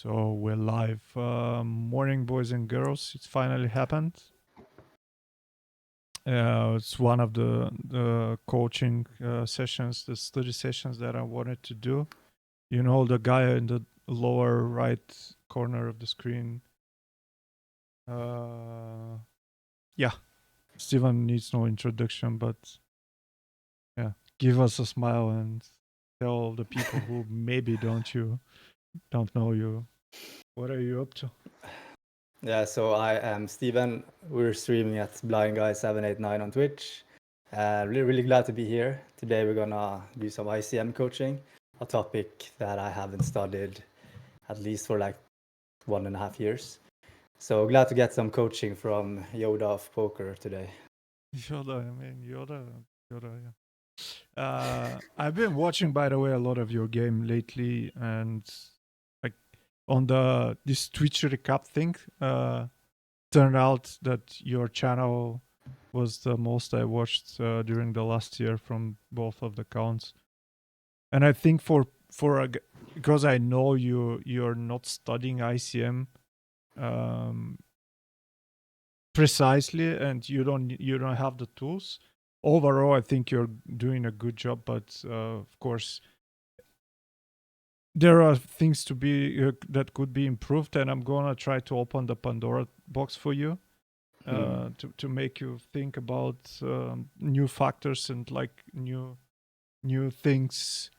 So we're live. Morning, boys and girls. It's finally happened. It's one of the coaching sessions, the study sessions that I wanted to do. You know, the guy in the lower right corner of the screen. Yeah, Steven needs no introduction, but yeah, give us a smile and tell the people who maybe don't know you. What are you up to? Yeah, so I am Steven. We're streaming at Blind Guy 789 on Twitch. Really glad to be here. Today we're gonna do some ICM coaching, a topic that I haven't studied at least for like 1.5 years. So glad to get some coaching from Yoda of Poker today. Yoda, I mean Yoda, yeah. I've been watching, by the way, a lot of your game lately, and like on this Twitch recap thing, turned out that your channel was the most I watched during the last year from both of the accounts, and I think because I know you're not studying ICM precisely, and you don't have the tools. Overall, I think you're doing a good job, but of course there are things to be that could be improved, and I'm gonna try to open the Pandora box for you to make you think about new factors and like new things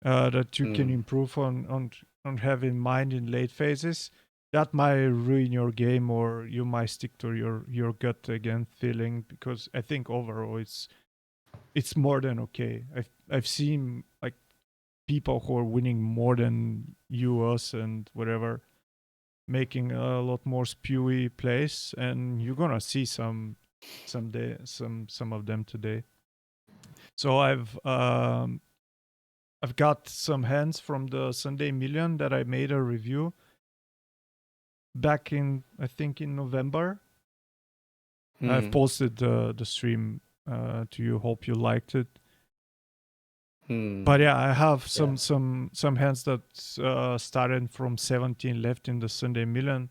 that you can improve on have in mind in late phases. That might ruin your game, or you might stick to your gut again feeling, because I think overall it's more than okay. I've seen like people who are winning more than you, us, and whatever, making a lot more spewy plays, and you're gonna see some of them today. So I've got some hands from the Sunday Million that I made a review back in, I think, in November. I've posted the stream to you. Hope you liked it. But yeah, I have some hands that started from 17 left in the Sunday Million.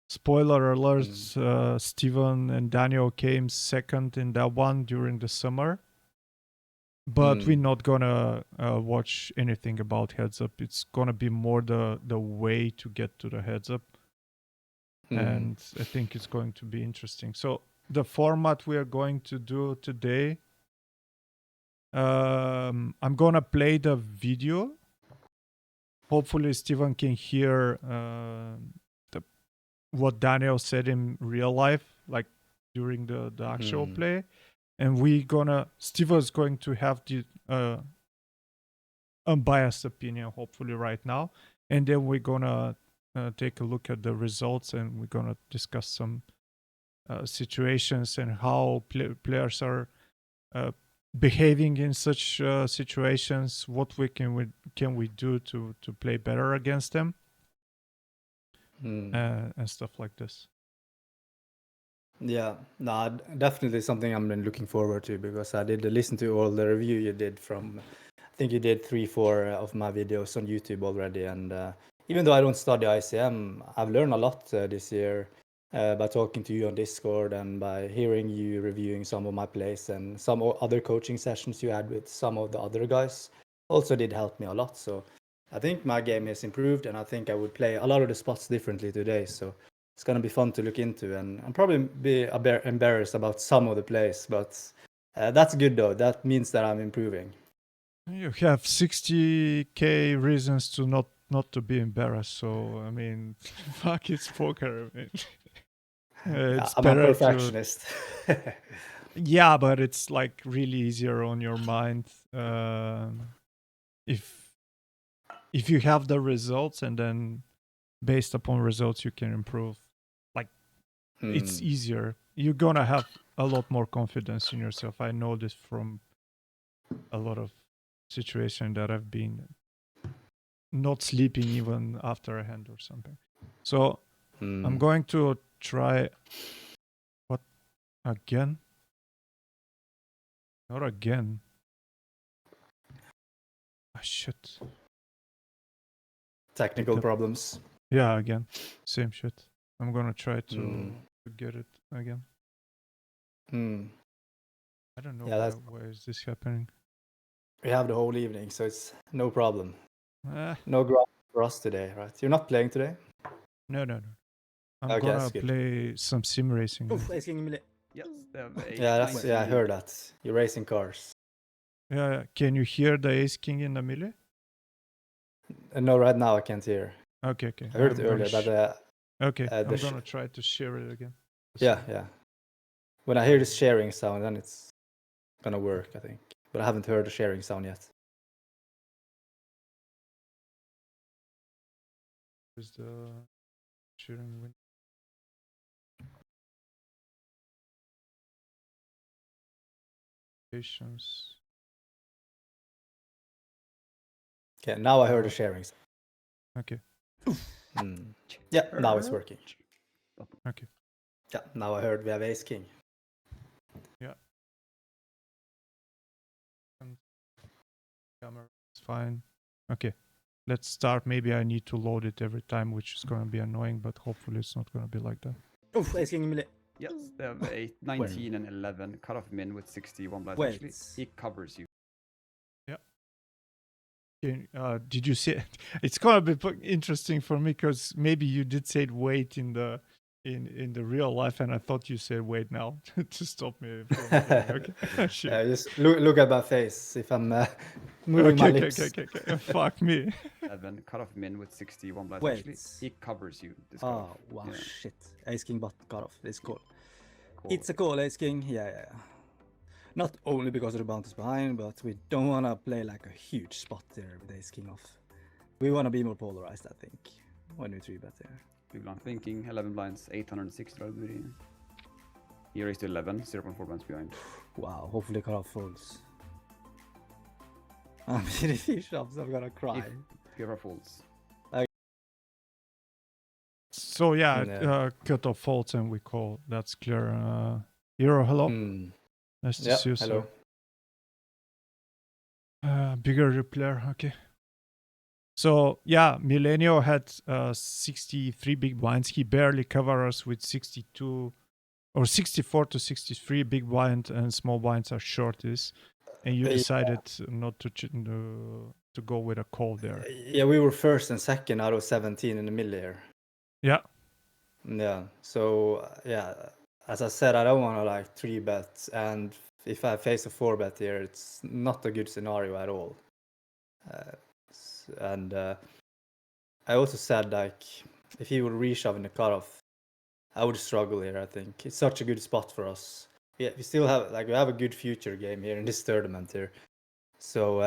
Spoiler alert: Steven and Daniel came second in that one during the summer. But we're not gonna watch anything about heads up. It's gonna be more the way to get to the heads up, and I think it's going to be interesting. So the format we are going to do today, I'm gonna play the video. Hopefully, Steven can hear what Daniel said in real life, like during the actual play, and Steven's going to have the unbiased opinion, hopefully right now, and then we're gonna take a look at the results, and we're gonna discuss some situations and how players are behaving in such situations. What can we do to play better against them, and stuff like this. Yeah, no, definitely something I'm been looking forward to, because I did listen to all the review you did from, I think you did 3-4 of my videos on YouTube already. And even though I don't study ICM, I've learned a lot this year by talking to you on Discord and by hearing you reviewing some of my plays, and some other coaching sessions you had with some of the other guys also did help me a lot. So I think my game is improved, and I think I would play a lot of the spots differently today. So it's going to be fun to look into, and I'll probably be a bit embarrassed about some of the plays, but that's good though. That means that I'm improving. You have 60k reasons to not to be embarrassed. So I mean, fuck, it's poker. I mean, it's I'm a better to. perfectionist. Yeah, but it's like really easier on your mind if you have the results, and then based upon results you can improve. Like it's easier. You're gonna have a lot more confidence in yourself. I know this from a lot of situations that I've been not sleeping even after a hand or something. So I'm going to try. What? Again? Not again. Ah, shit. Technical problems. Yeah, again, same shit. I'm gonna try to Mm. get it again. Mm. I don't know Yeah, why is this happening. we have the whole evening, so it's no problem. Ah, No grind for us today, right? You're not playing today? no. I'm Okay, gonna that's good. play some sim racing. Oof, ace king melee. Yes, they have a Yeah, I 19. heard that. You're racing cars. Yeah, can you hear the ace king in the melee? No, right now I can't hear. Okay. I heard I'm it gonna earlier, but okay, the I'm gonna try to share it again. yeah. When I hear the sharing sound, then it's gonna work, I think. But I haven't heard the sharing sound yet. Is the sharing window? Patience. Okay, now I heard the sharing sound. Okay. Mm. Yeah, now it's working. Okay. Yeah, now I heard we have ace king. Yeah. Camera is fine. Okay. Let's start. Maybe I need to load it every time, which is gonna be annoying, but hopefully it's not gonna be like that. Oof, ace king melee. Yes, they have a 19 and 11 cutoff min with 61 blinds. Wait. Actually, he covers you. Did you say it's gonna be interesting for me because maybe you did say wait in the real life, and I thought you said wait now to stop me from saying, okay. Shit. Just look at my face if I'm moving my lips. Okay. Fuck me. 11 cutoff min with 61 blinds. Wait. Actually, he covers you. This Oh, cutoff. wow, Yeah. shit. Ace king bot got off. It's cool. Cool. It's a call, ace king. Yeah. Not only because of the bounties behind, but we don't want to play like a huge spot there with ace king off. We want to be more polarized, I think, when we 3-bet there. Big blind thinking, 11 blinds, 860 liability. He raised to 11, 0.4 blinds behind. Wow, hopefully cut off folds. I'm in the fish ups, I'm gonna cry. If you ever folds. So yeah, cut off faults and we call. That's clear. Hero, hello. Nice to see you, hello. sir. Bigger replayer, okay. So yeah, Milenio had 63 big blinds. He barely covered us with 62 or 64 to 63 big blind, and small blinds are shortest. And you decided not to go with a call there. Yeah, we were first and second out of 17 in the middle here. Yeah. Yeah. So yeah, as I said, I don't want to like 3-bet, and if I face a 4-bet here, it's not a good scenario at all. And I also said like if he would reshove in the cutoff, I would struggle here. I think it's such a good spot for us. Yeah, we still have we have a good future game here in this tournament here. So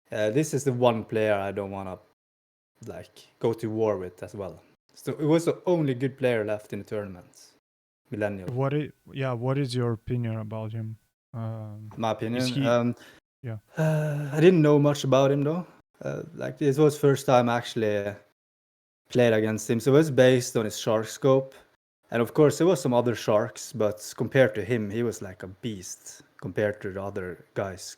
this is the one player I don't want to go to war with as well. So it was the only good player left in the tournament. Millennial. What is your opinion about him? My opinion. Yeah. I didn't know much about him though. This was first time I actually played against him. So it was based on his shark scope. And of course there was some other sharks, but compared to him, he was like a beast compared to the other guys.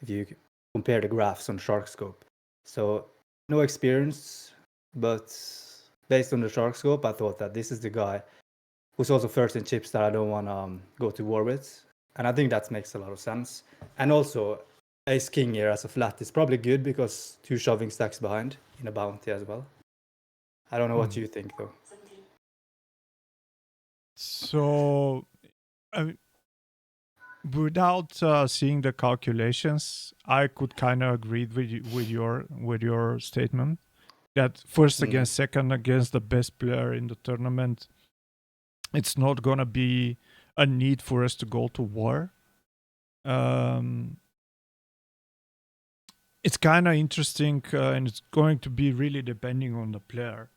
If you compare the graphs on shark scope. So no experience, but based on the shark scope, I thought that this is the guy who's also first in chips that I don't want to go to war with. And I think that makes a lot of sense. And also, ace king here as a flat is probably good because 2 shoving stacks behind in a bounty as well. I don't know what you think though. So, without seeing the calculations, I could kind of agree with your statement that first against second against the best player in the tournament, it's not gonna be a need for us to go to war. It's kind of interesting, and it's going to be really depending on the player.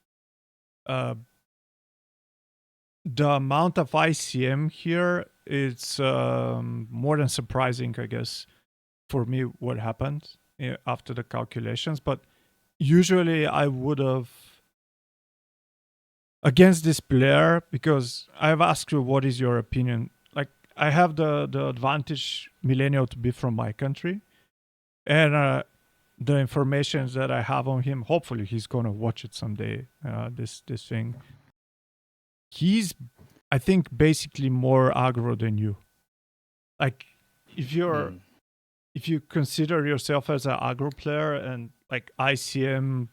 The amount of ICM here, it's more than surprising, I guess, for me, what happened after the calculations. But usually I would have, against this player, because I've asked you what is your opinion. Like, I have the advantage, Millennial, to be from my country. And the information that I have on him, hopefully he's gonna watch it someday. This thing. He's, I think, basically more aggro than you. Like, if you consider yourself as an aggro player and like ICM,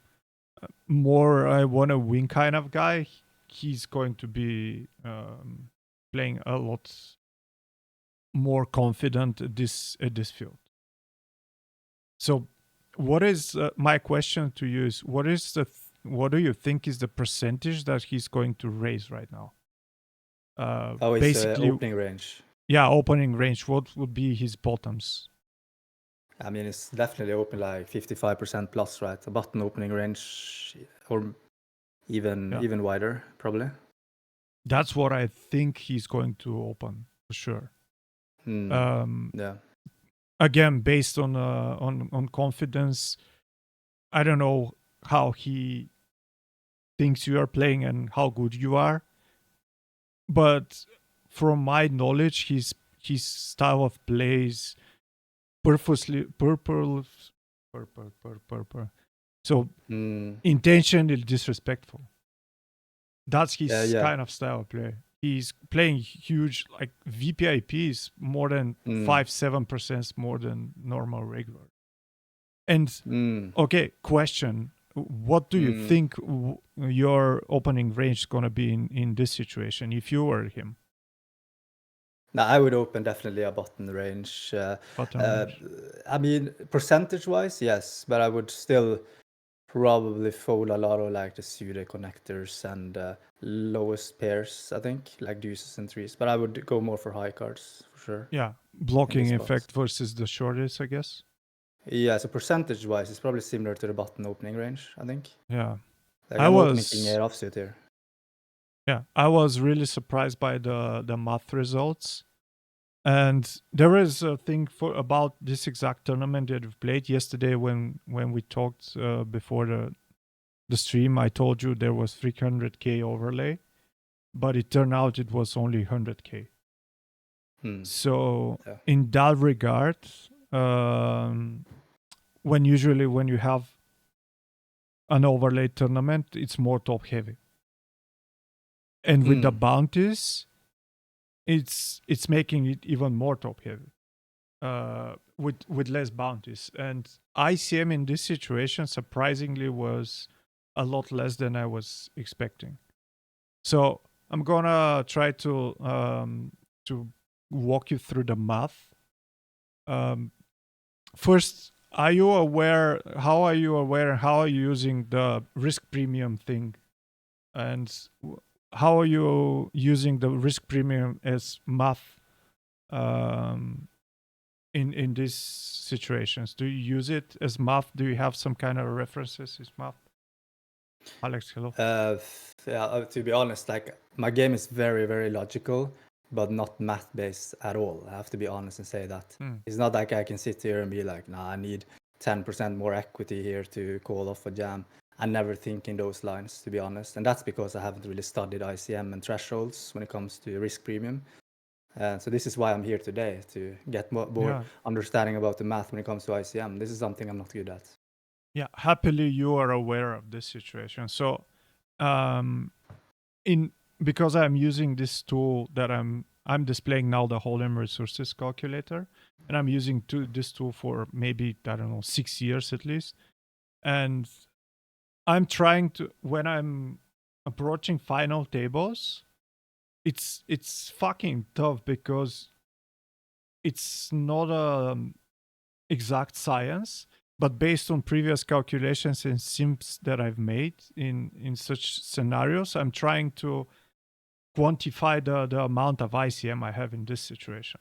more I want to win kind of guy, he's going to be playing a lot more confident at this field. So, what is my question to you is what do you think is the percentage that he's going to raise right now? It's Basically, opening range. Yeah, opening range. What would be his bottoms? I mean, it's definitely open like 55% plus, right? A button opening range, or even wider, probably. That's what I think he's going to open for sure. Yeah. Again, based on confidence, I don't know how he thinks you are playing and how good you are, but from my knowledge, his style of plays purple. So intentionally disrespectful. That's his kind of style of play. He's playing huge, like VPIPs more than 5-7% more than normal regular. And okay, question: what do you think your opening range is gonna be in this situation if you were him? No, I would open definitely a button range. I mean, percentage-wise, yes, but I would still probably fold a lot of like the pseudo connectors and lowest pairs, I think, like deuces and threes. But I would go more for high cards for sure. Yeah, blocking effect versus the shortest, I guess. Yeah, so percentage-wise, it's probably similar to the button opening range, I think. Yeah, like I'm opening king eight offsuit here. Yeah, I was really surprised by the math results. And there is a thing about this exact tournament that we played yesterday when we talked before the stream. I told you there was 300k overlay, but it turned out it was only 100k. So in that regard, when you have an overlay tournament, it's more top heavy. And with the bounties, it's making it even more top heavy with less bounties. And ICM in this situation surprisingly was a lot less than I was expecting. So I'm gonna try to walk you through the math. First, how are you aware and how are you using the risk premium thing? And how are you using the risk premium as math in these situations? Do you use it as math? Do you have some kind of references as math? Alex, hello. To be honest, like my game is very, very logical, but not math based at all. I have to be honest and say that. It's not like I can sit here and be like, nah, I need 10% more equity here to call off a jam. I never think in those lines, to be honest. And that's because I haven't really studied ICM and thresholds when it comes to risk premium. So this is why I'm here today, to get more understanding about the math when it comes to ICM. This is something I'm not good at. Yeah, happily you are aware of this situation. So because I'm using this tool that I'm displaying now, the Hold'em resources calculator, and I'm using this tool for maybe, I don't know, 6 years at least. And I'm trying to, when I'm approaching final tables, it's fucking tough because it's not a exact science, but based on previous calculations and sims that I've made in such scenarios, I'm trying to quantify the amount of ICM I have in this situation.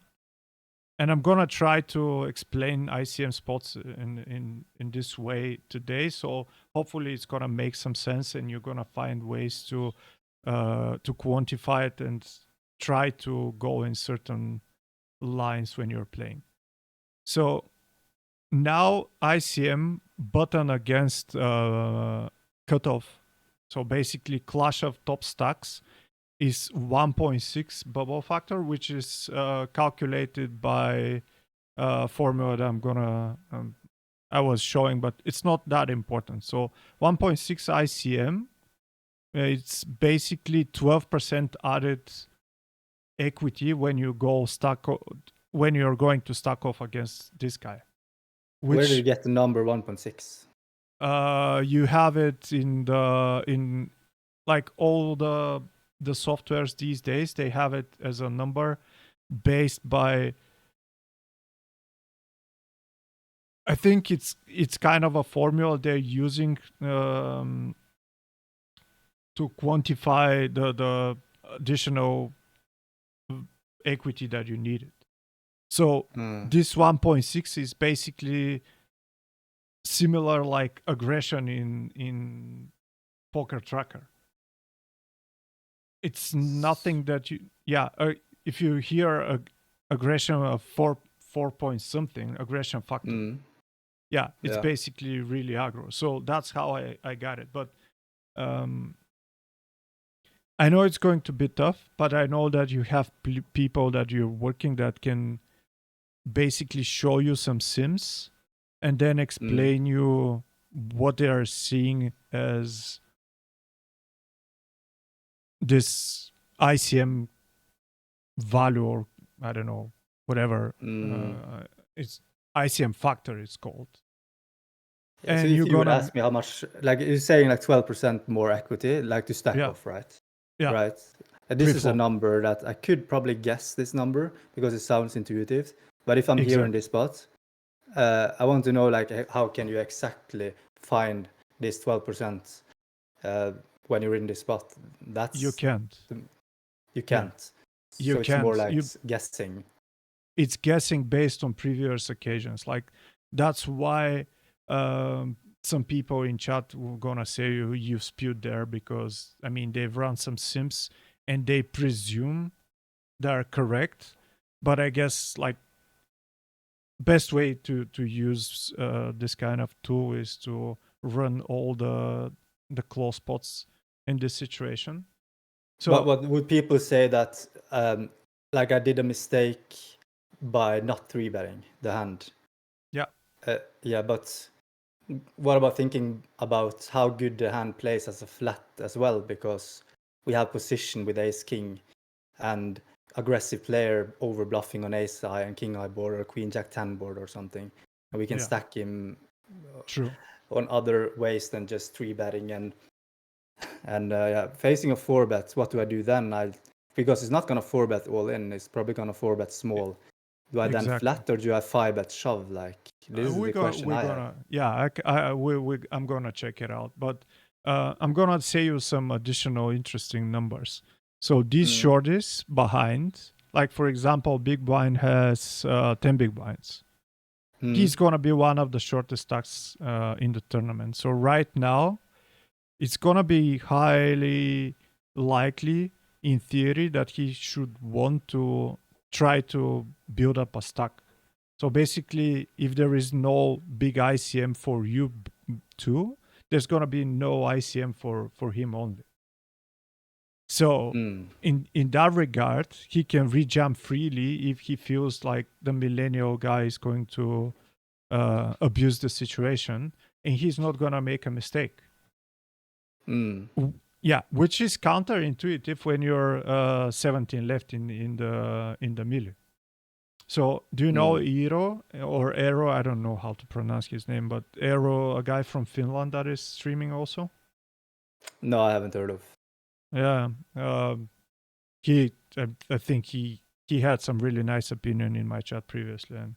And I'm gonna try to explain ICM spots in this way today. So hopefully it's gonna make some sense, and you're gonna find ways to quantify it and try to go in certain lines when you're playing. So now ICM button against cutoff. So basically, clash of top stacks is 1.6 bubble factor, which is calculated by a formula that I'm gonna I was showing, but it's not that important. So 1.6 ICM, it's basically 12% added equity when you go when you're going to stack off against this guy. Where do you get the number 1.6? You have it in like all the softwares these days. They have it as a number based by, I think it's kind of a formula they're using to quantify the additional equity that you needed. So this 1.6 is basically similar like aggression in Poker Tracker. It's nothing that you if you hear aggression of 4 point something aggression factor, it's basically really aggro. So that's how I got it. But I know it's going to be tough, but I know that you have people that you're working that can basically show you some sims and then explain you what they are seeing as this ICM value, or I don't know, whatever it's ICM factor it's called. Yeah, and so if you would ask me how much, like you're saying like 12% more equity, like to stack off, right? Yeah. Right. And this is a number that I could probably guess this number because it sounds intuitive. But if I'm here in this spot, I want to know like how can you exactly find this 12% when you're in this spot? That's you can't. You can't. You so it's can't. more like guessing. It's guessing based on previous occasions. Like that's why some people in chat were gonna say you spewed there, because I mean they've run some sims and they presume they're correct, but I guess like best way to use this kind of tool is to run all the close spots in this situation. So but what would people say that like I did a mistake by not 3-betting the hand? Yeah, but what about thinking about how good the hand plays as a flat as well? Because we have position with ace king and aggressive player over bluffing on ace high and king high board or queen jack 10 board or something, and we can stack him on other ways than just 3-betting and facing a 4-bet. What do I do then? Because it's not gonna 4-bet all in, it's probably gonna 4-bet small. Do I then flat or do I 5-bet shove? Like this is the question I have. I'm gonna check it out, but I'm gonna say you some additional interesting numbers. So these shorties behind, like for example, big blind has 10 big blinds. He's gonna be one of the shortest stacks in the tournament. So right now, it's gonna be highly likely, in theory, that he should want to try to build up a stack. So basically, if there is no big ICM for you too, there's gonna be no ICM for him only. So in that regard, he can rejump freely if he feels like the millennial guy is going to abuse the situation, and he's not gonna make a mistake. Yeah, which is counterintuitive when you're 17 left in the middle. So do you know Eero or Eero? I don't know how to pronounce his name, but Eero, a guy from Finland that is streaming also? No, I haven't heard of. Yeah, I think he had some really nice opinion in my chat previously, and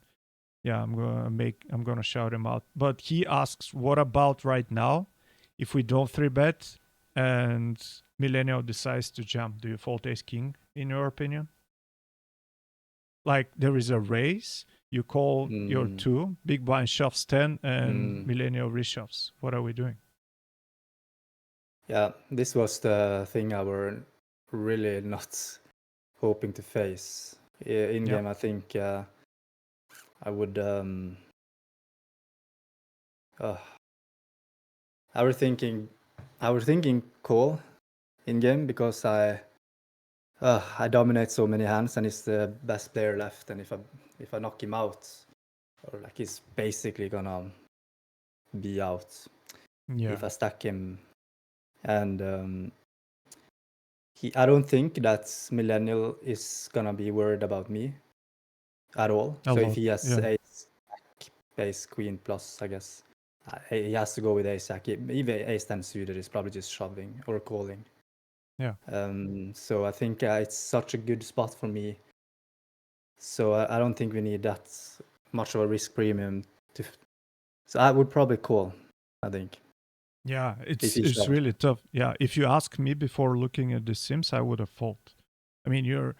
yeah, I'm gonna shout him out. But he asks, what about right now? If we don't 3-bet and Millennial decides to jump, do you fold ace king in your opinion? Like there is a raise, you call your 2, big blind shoves 10, and Millennial reshoves. What are we doing? Yeah, this was the thing I were really not hoping to face in game. I think I would. I was thinking call in game because I dominate so many hands and he's the best player left. And if I knock him out, or like he's basically gonna be out Yeah. if I stack him. And I don't think that Millennial is gonna be worried about me at all. A So if lot. he has Yeah. ace queen plus, I guess he has to go with ace jack. Even ace 10 suited is probably just shoving or calling. Yeah. So I think it's such a good spot for me. So I don't think we need that much of a risk premium to. So I would probably call, I think. Yeah, If it's he's shoved. really tough. Yeah, if you ask me before looking at the Sims, I would have folded. I mean,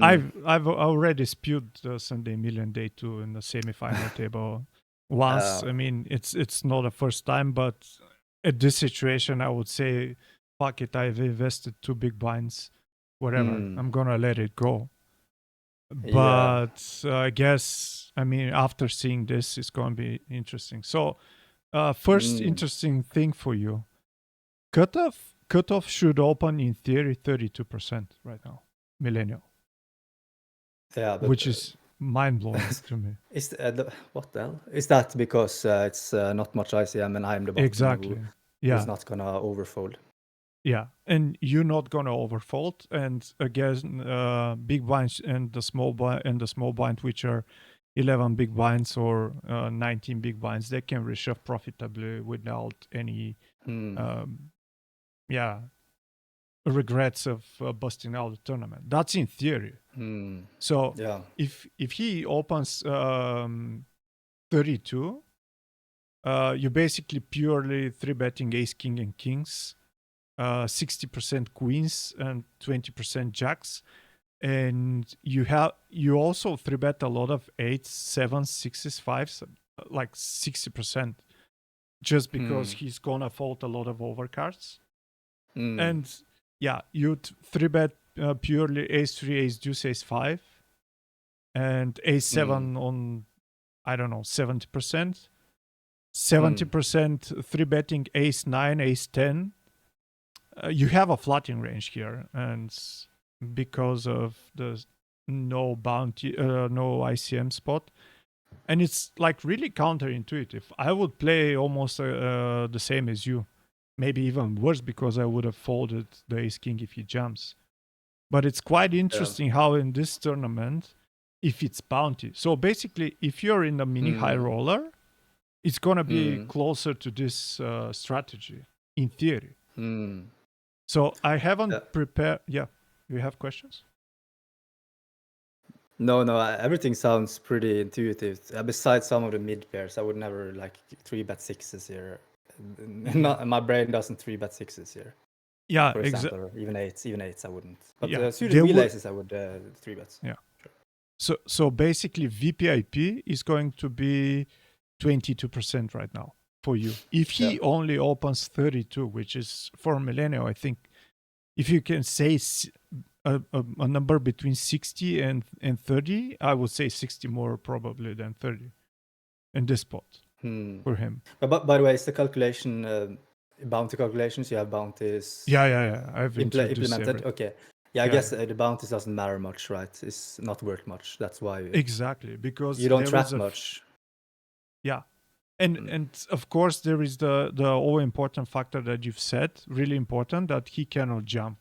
I've already spewed the Sunday Million Day 2 in the semifinal table once. I mean, it's not the first time, but at this situation, I would say, fuck it, I've invested 2 big blinds, whatever. I'm gonna let it go. Yeah. But I guess, I mean, after seeing this, it's gonna be interesting. So, first interesting thing for you, cutoff should open in theory 32% right now, millennial. Yeah, but Which is mind blowing to me. is what the hell is that? Because it's not much ICM, and I'm the bottom Exactly. who's Yeah. not gonna overfold. Yeah, and you're not gonna overfold. And again, big blinds and the small blind, which are 11 big blinds or 19 big blinds, they can reshove profitably without any, regrets of busting out the tournament. That's in theory. So Yeah. if he opens 32, you're basically purely 3-betting ace, king, and kings, 60% queens, and 20% jacks. And you also 3-bet a lot of 8s, 7s, 6s, 5s, like 60%, just because he's gonna fold a lot of overcards. And yeah, you'd 3-bet purely ace 3, ace deuce, ace 5, and ace 7 on, I don't know, 70%. 70% 3-betting ace 9, ace 10. You have a flatting range here, and because of the no bounty, no ICM spot, and it's like really counterintuitive. I would play almost the same as you, maybe even worse, because I would have folded the ace king if he jumps. But it's quite interesting how in this tournament, if it's bounty, so basically if you're in the mini high roller, it's gonna be closer to this strategy in theory. So I haven't prepared. Yeah, you have questions? No, everything sounds pretty intuitive. Besides some of the mid pairs, I would never like 3-bet sixes here. Not my brain doesn't 3-bet sixes here. Yeah, for example, or even eights I wouldn't. But Yeah, suited wheel aces I would 3-bet. Yeah. Sure. So basically, VPIP is going to be 22% right now for you. If he only opens 32, which is for millennial, I think, if you can say a number between 60 and 30, I would say 60 more probably than 30 in this spot for him. But by the way, it's the calculation, bounty calculations. You have bounties. Yeah. I've implemented. everything. Okay. Yeah, I guess the bounties doesn't matter much, right? It's not worth much. That's why. Exactly, because you don't trap much. Yeah. And of course there is the all important factor that you've said, really important, that he cannot jump.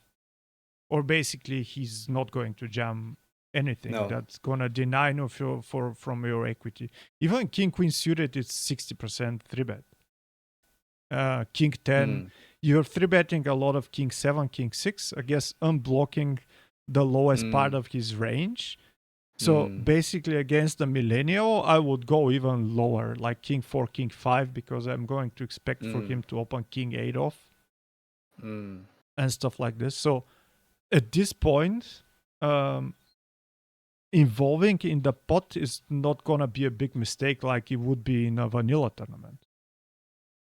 Or basically he's not going to jam anything that's gonna deny from your equity. Even king queen suited is 60% 3-bet. King 10, you're 3-betting a lot of king 7, king 6, I guess unblocking the lowest part of his range. So basically against the millennial, I would go even lower, like king 4, king 5, because I'm going to expect for him to open king 8 off and stuff like this. So at this point, involving in the pot is not going to be a big mistake like it would be in a vanilla tournament,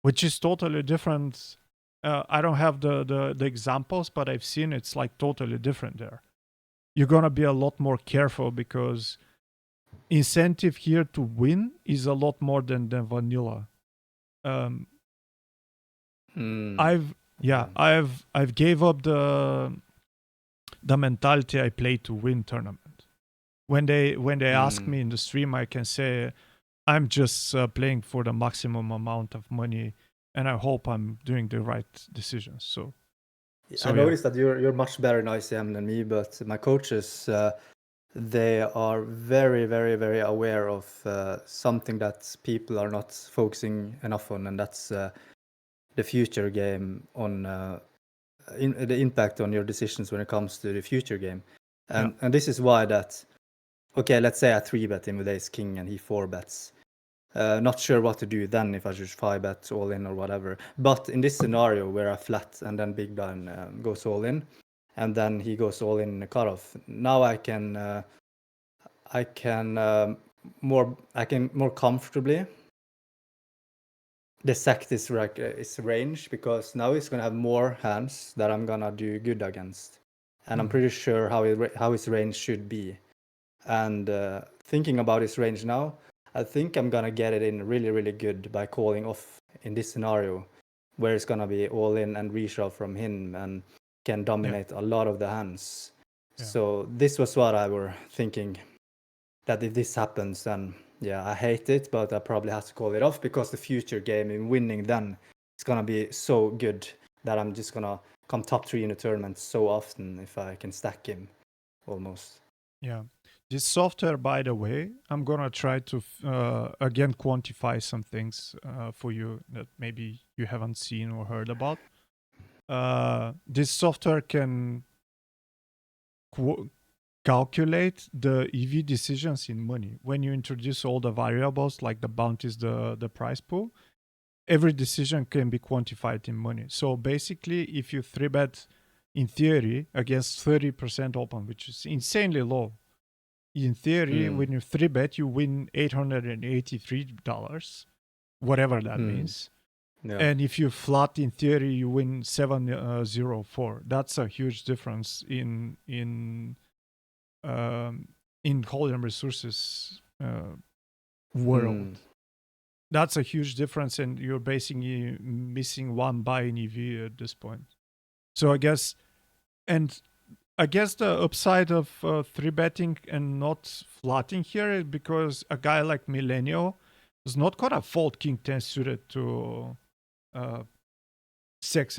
which is totally different. I don't have the examples, but I've seen it's like totally different there. You're going to be a lot more careful because incentive here to win is a lot more than vanilla. I've gave up the mentality I play to win tournament. When they ask me in the stream, I can say I'm just playing for the maximum amount of money, and I hope I'm doing the right decisions. So I noticed that you're much better in ICM than me, but my coaches, they are very, very, very aware of something that people are not focusing enough on, and that's the future game on the impact on your decisions when it comes to the future game. And this is why that, okay, let's say I 3-bet him with ace king and he 4-bets. Not sure what to do then, if I should 5-bet all in or whatever. But in this scenario where I flat and then big blind goes all in, and then he goes all in the cutoff, now I can more comfortably dissect his range, because now he's gonna have more hands that I'm gonna do good against, and I'm pretty sure how his range should be. And thinking about his range now, I think I'm gonna get it in really, really good by calling off in this scenario, where it's gonna be all in and reshove from him and can dominate a lot of the hands. So this was what I were thinking, that if this happens, then I hate it, but I probably have to call it off, because the future game in winning then is gonna be so good that I'm just gonna come top 3 in the tournament so often if I can stack him almost. Yeah. This software, by the way, I'm going to try to, again, quantify some things for you that maybe you haven't seen or heard about. This software can calculate the EV decisions in money. When you introduce all the variables, like the bounties, the price pool, every decision can be quantified in money. So basically, if you 3-bet, in theory, against 30% open, which is insanely low, in theory, when you 3-bet, you win $883, whatever that means. And if you flat, in theory, you win 704. That's a huge difference in hold'em resources world. That's a huge difference, and you're basically missing one buy in EV at this point. So I guess the upside of 3-betting and not flatting here is because a guy like Millennial is not gonna fold King 10 suited to 6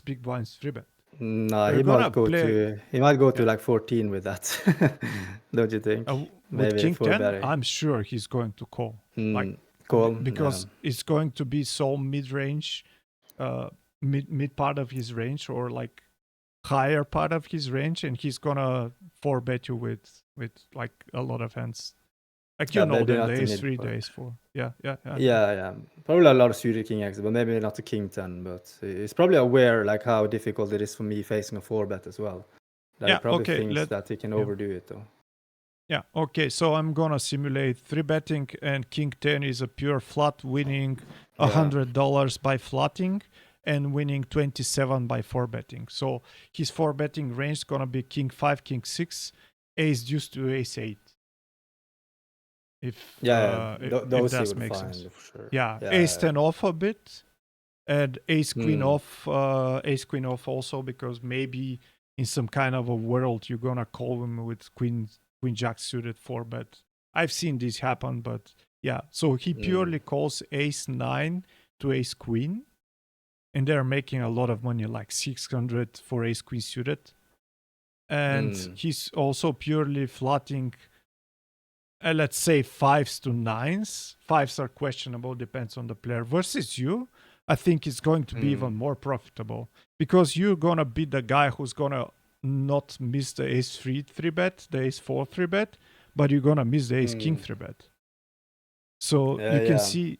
big blinds 3-bet. No, he might go to like 14 with that. Don't you think? With King 10, I'm sure he's going to call. Call because it's going to be so mid-range, mid part of his range, or like higher part of his range, and he's gonna 4-bet you with like a lot of hands. Like the ace 3, the ace 4. Yeah. Probably a lot of suited King X, but maybe not the King 10. But he's probably aware like how difficult it is for me facing a 4-bet as well. That he probably thinks that he can overdo it though. Yeah. Okay. So I'm gonna simulate 3-betting, and King 10 is a pure flat, winning $100 by flatting and winning 27 by 4-betting. So his 4-betting range is gonna be King 5, King 6, ace deuce to ace 8. If that makes sense. For sure. Ace 10 off a bit, and ace queen off also, because maybe in some kind of a world you're gonna call him with queen jack suited 4-bet. I've seen this happen, but so he purely calls ace 9 to ace queen, and they're making a lot of money, like 600 for ace queen suited. And he's also purely flatting, let's say 5s to 9s. 5s are questionable, depends on the player. Versus you, I think it's going to be even more profitable, because you're gonna be the guy who's gonna not miss the ace 3 3-bet, the ace 4 3-bet, but you're gonna miss the ace king 3-bet. So you can see,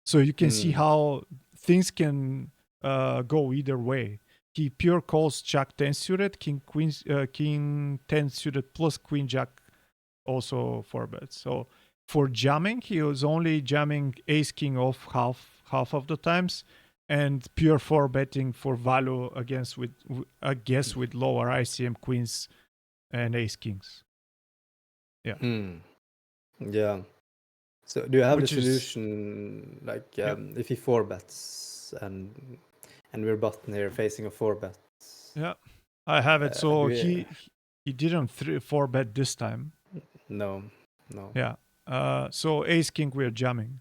So you can see how things can go either way. He pure calls jack 10 suited, king 10 suited plus queen jack also 4-bets. So for jamming, he was only jamming ace king off half of the times, and pure 4-betting for value against with lower ICM queens and ace kings. Yeah. So do you have the solution, like if he 4-bets and we're button here facing a 4-bet? Yeah, I have it. So he didn't 4-bet this time. No. No. Yeah. So ace king we're jamming.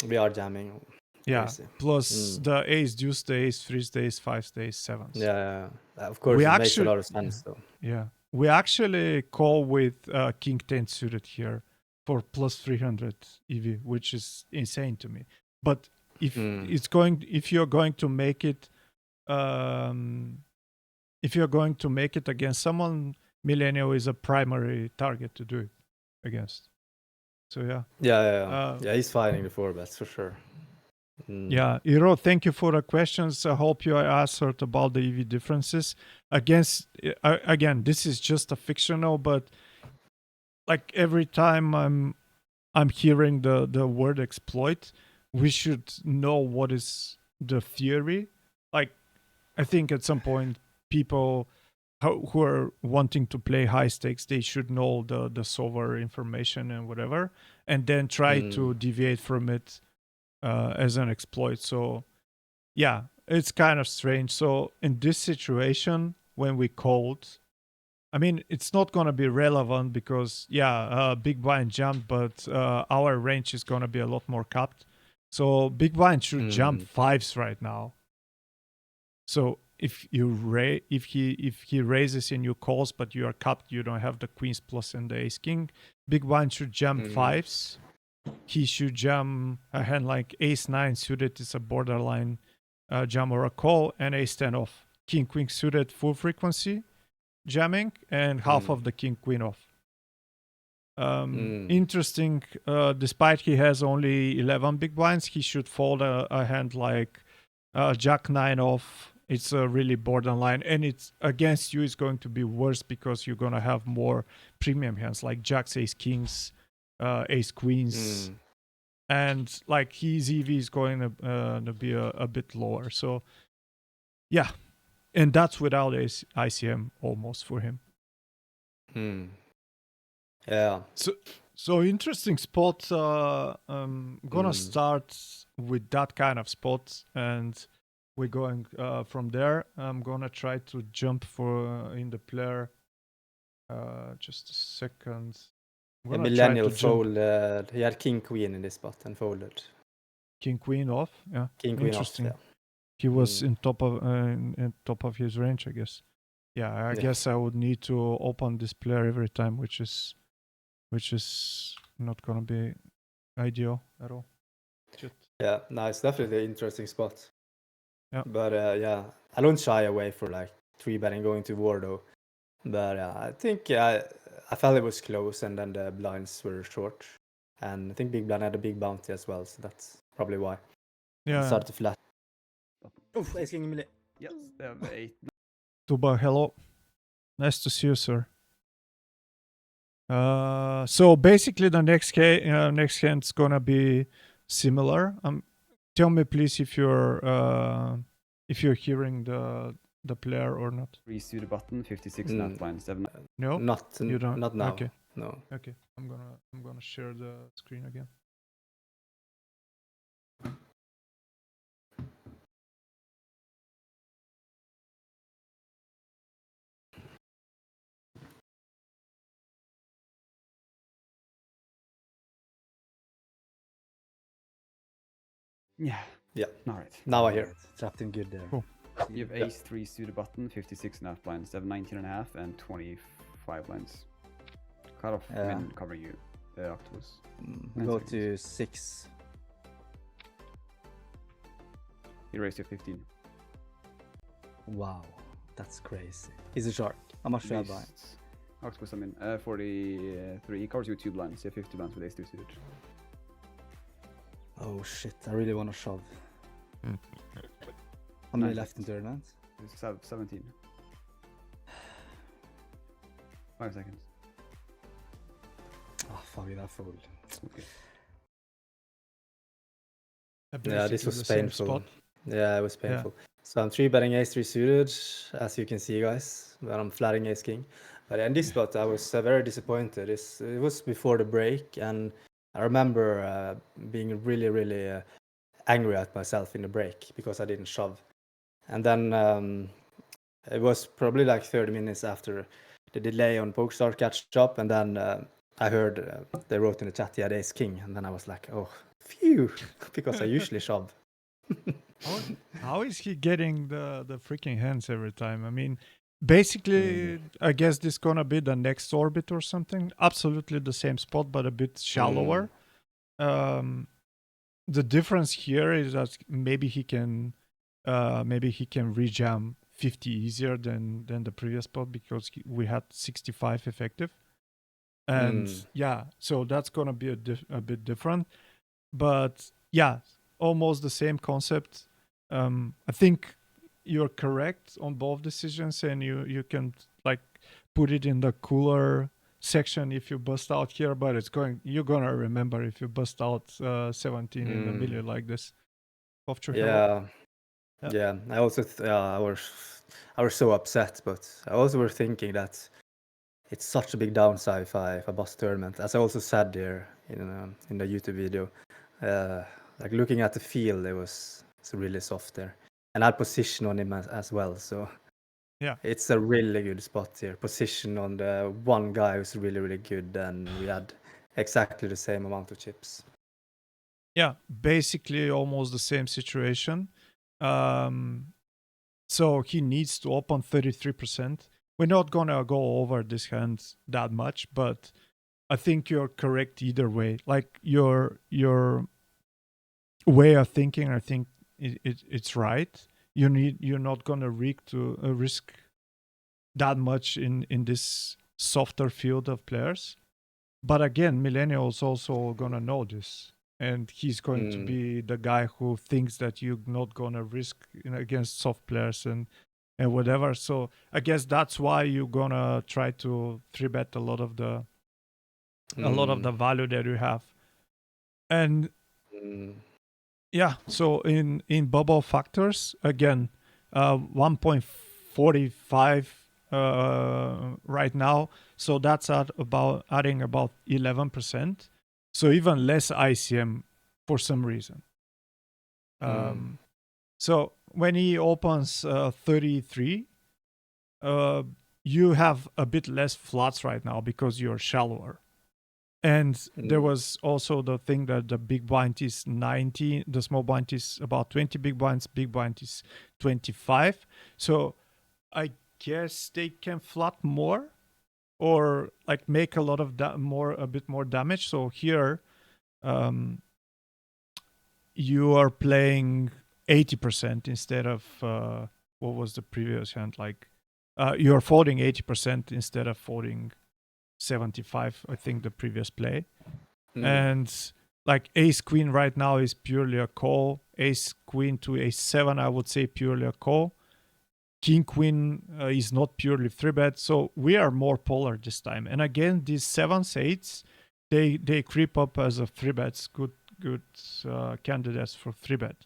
We are jamming. Yeah. Crazy. Plus the ace deuce, the ace threes, the ace fives, the ace sevens. Yeah. Of course, We it makes a actually- lot of sense though. Yeah. We actually call with king 10 suited here for plus 300 EV, which is insane to me. But if you're going to make it against someone, Millennial is a primary target to do it against. So yeah. Yeah, he's fighting the 4-bets for sure. Yeah, Iro, thank you for the questions. I hope you are answered about the EV differences. Again, this is just a fictional, but like every time I'm hearing the word exploit, we should know what is the theory. Like, I think at some point people who are wanting to play high stakes, they should know the solver information and whatever, and then try to deviate from it as an exploit. So yeah, it's kind of strange. So in this situation, when we called, I mean, it's not going to be relevant because big blind jumped, but our range is going to be a lot more capped. So big blind should jump fives right now. So if he raises in your calls, but you are capped, you don't have the queens plus and the ace king, big blind should jump fives. He should jam a hand like ace 9 suited is a borderline jam or a call, and ace 10 off. King queen suited full frequency jamming, and half of the king queen off. Interesting. Despite he has only 11 big blinds, he should fold a hand like jack 9 off. It's a really borderline, and it's against you is going to be worse because you're gonna have more premium hands like jacks, ace kings, ace queens, and like his EV is going to be a bit lower. So yeah, and that's without ICM almost for him. Yeah. So interesting spot. Gonna start with that kind of spot, and we're going from there. I'm gonna try to jump for in the player. Just a second. A millennial fold. He had king queen in this spot and folded. King queen off. Yeah. King queen off. Yeah. He was in top of his range, I guess. Yeah, I guess I would need to open this player every time, which is not gonna be ideal at all. Shit. Yeah, no, it's definitely an interesting spot. Yeah. But I don't shy away for like 3-betting going to war though. But I think I felt it was close, and then the blinds were short, and I think big blind had a big bounty as well, so that's probably why. Yeah. It started to flat. Oof, ace king in melee. Yes, they have 8. Tuba, hello. Nice to see you, sir. So basically the next hand's gonna be similar. Tell me please if you're hearing the player or not. 3 suited button, 56 and half blind, 7. No, you don't. Not now. Okay. No. Okay, I'm gonna share the screen again. Yeah. Yeah. All right. Now I hear it. Trapped in good there. Cool. You have ace 3 suited button, 56 and half blind, 7, 19 and a half, and 25 blinds. Cut off men covering you, Octopus. Go to 6. He raised you 15. Wow, that's crazy. He's a shark. How much do I buy? Octopus, 43. He covers you with 2 blinds. You have 50 blinds with ace 2 suited. Oh shit, I really want to shove. How many left in tournament? 17. 5 seconds. Oh fuck it, I fold. Okay. Yeah, this was painful. Yeah, it was painful. Yeah. So I'm 3-betting ace 3 suited, as you can see, guys. But I'm flatting ace king. But in this spot, I was very disappointed. It was before the break, and I remember being really, really angry at myself in the break because I didn't shove. And then it was probably like 30 minutes after the delay on PokerStars catch up, and then I heard they wrote in the chat he had ace king, and then I was like, oh, phew, because I usually shove. How is he getting the freaking hands every time? I mean, basically, I guess this gonna be the next orbit or something. Absolutely the same spot, but a bit shallower. The difference here is that maybe he can rejam 50 easier than the previous spot because we had 65 effective. And so that's gonna be a bit different. But yeah, almost the same concept. I think you're correct on both decisions, and you can like put it in the cooler section if you bust out here, but you're gonna remember if you bust out 17 in the middle like this. Off to hello. Yeah. I also I was so upset, but I also was thinking that it's such a big downside if I bust tournament, as I also said there in the YouTube video. Like looking at the field, it's really soft there, and I had position on him as well. So Yeah, it's a really good spot here. Position on the one guy who's really, really good, and we had exactly the same amount of chips. yeah, basically almost the same situation. So he needs to open 33%. We're not gonna go over this hand that much, but I think you're correct either way. Like your way of thinking, I think it's right. You're not gonna risk that much in this softer field of players. But again, millennials also gonna know this, and he's going to be the guy who thinks that you're not gonna risk against soft players and whatever. So I guess that's why you're gonna try to 3-bet a lot of the value that you have. And yeah, so in bubble factors again, 1.45 right now, so that's adding about 11%, so even less ICM for some reason. So when he opens 33, you have a bit less flats right now because you're shallower. And there was also the thing that the big blind is 90, the small blind is about 20 big blind is 25. So I guess they can flat more or like make a lot of a bit more damage. So here you are playing 80% instead of what was the previous hand, like you're folding 80% instead of folding 75, I think, the previous play. And like ace queen right now is purely a call. Ace queen to ace 7, I would say purely a call. King queen is not purely 3-bet, so we are more polar this time. And again, these 7s, 8s, they creep up as a 3-bets, good candidates for 3-bet.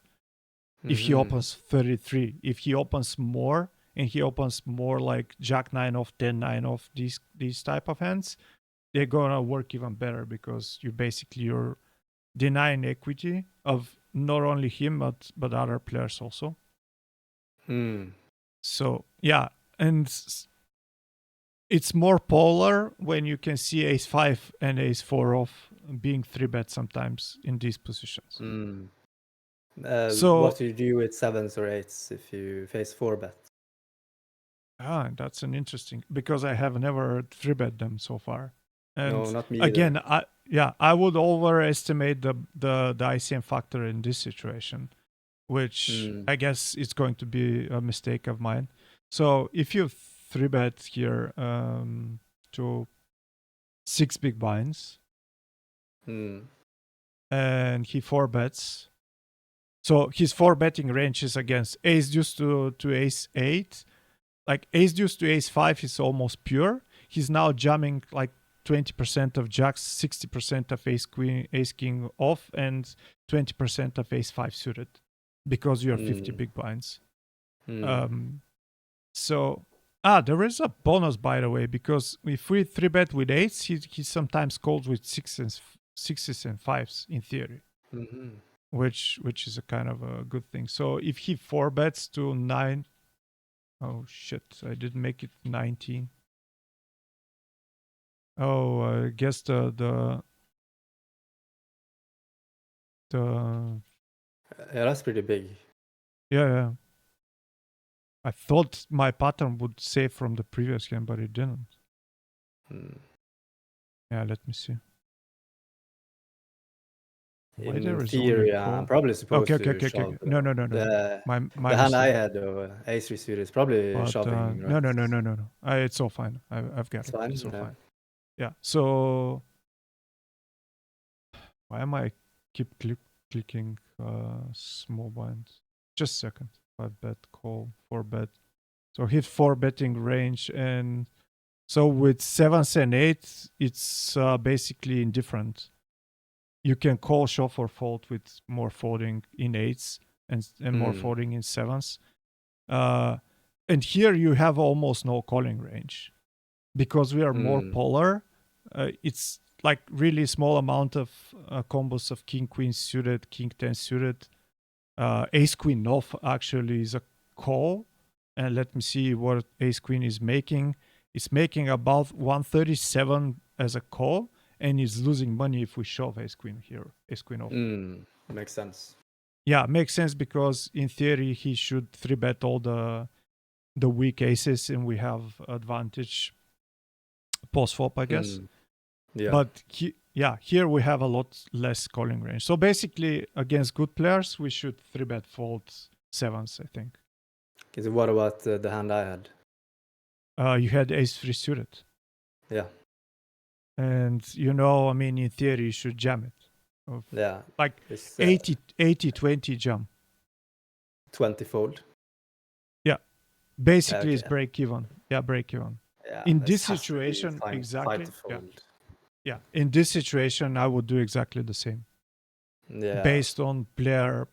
If he opens 33, if he opens more, and he opens more like Jack 9 off, 10 9 off, these type of hands, they're gonna work even better because you're denying equity of not only him but other players also. So yeah, and it's more polar when you can see ace 5 and ace 4 off being 3-bet sometimes in these positions. So what do you do with 7s or 8s if you face 4-bet? That's an interesting, because I have never 3-bet them so far. And no, not me again, either. I would overestimate the ICM factor in this situation, which I guess is going to be a mistake of mine. So if you 3-bet here to 6 big blinds, and he 4-bets, so his 4-betting range is against ace deuce to ace 8. Like ace deuce to ace 5 is almost pure. He's now jamming like 20% of jacks, 60% of ace queen, ace king off, and 20% of ace 5 suited, because you're 50 big blinds. So there is a bonus, by the way, because if we 3-bet with ace, he sometimes calls with sixes and 5s in theory, which is a kind of a good thing. So if he 4-bets to 9, oh shit, I didn't make it 19. Oh, I guess the Yeah, that's pretty big. yeah. I thought my pattern would save from the previous game, but it didn't. Yeah, let me see. Why In there is theory, only I'm call? probably supposed Okay. to shove. No. My The hand I mistake. had, ace three suited, is probably But shoving, no. right? It's all fine. I've got It's it. fine. It's all Yeah. fine. Yeah. So why am I keep clicking small blinds? Just a second. 5-bet call, 4-bet. So hit 4-betting range, and so with 7s and 8s, it's basically indifferent. You can call, shove, or fold with more folding in 8s and more folding in 7s. And here you have almost no calling range because we are more polar. It's like really small amount of combos of king queen suited, king 10 suited. Ace queen off actually is a call, and let me see what ace queen is making. It's making about 137 as a call, and is losing money if we shove ace queen here, ace queen off. Makes sense. Yeah, makes sense because in theory he should 3-bet all the weak aces, and we have advantage post flop, I guess. Yeah. But here we have a lot less calling range. So basically, against good players, we should 3-bet fold 7s, I think. Okay, so what about the hand I had? You had ace 3 suited. Yeah. And, I mean, in theory, you should jam it. Yeah. Like It's 80-20 jam. 20 fold. Yeah. Basically, Okay. it's break even. Yeah, break even. Yeah. In it this has to be situation, fine exactly. to fold. Yeah. In this situation, I would do exactly the same. Yeah. Based on player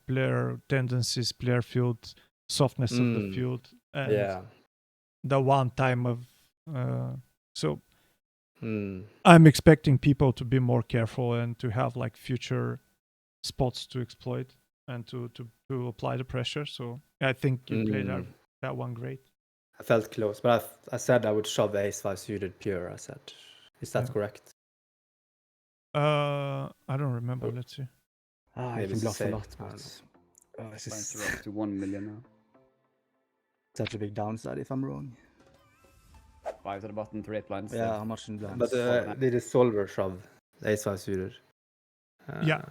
tendencies, player field, softness of the field, and the one time of so I'm expecting people to be more careful and to have like future spots to exploit and to apply the pressure. So I think you played that one great. I felt close, but I said I would shove ace 5 suited pure. I said, is that correct? I don't remember. Let's see. I can bluff a lot, but Blinds are up to 1 million now. Such a big downside if I'm wrong. 5 to the button, 3 8 blinds. Yeah, how much in blinds? But did a solver shove ace 5 suited? Yeah.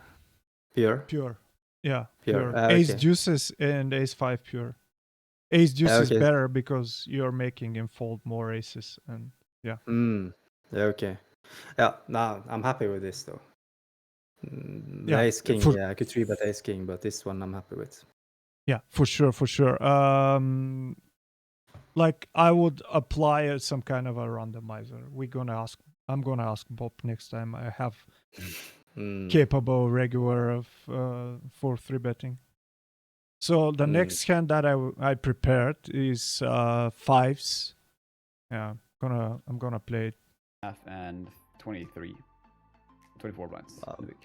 Pure? Yeah, pure. Ace deuces and ace 5 pure. Ace deuce is better because you're making him fold more aces, and yeah. Yeah, okay. Yeah, now I'm happy with this though. The ace king, I could 3-bet ace king, but this one I'm happy with. Yeah, for sure. Like I would apply some kind of a randomizer. I'm gonna ask Bob next time I have capable regular of for 3-betting. So the next hand that I prepared is 5s. Yeah, I'm gonna play it. Half and 24 blinds. Wow. The big.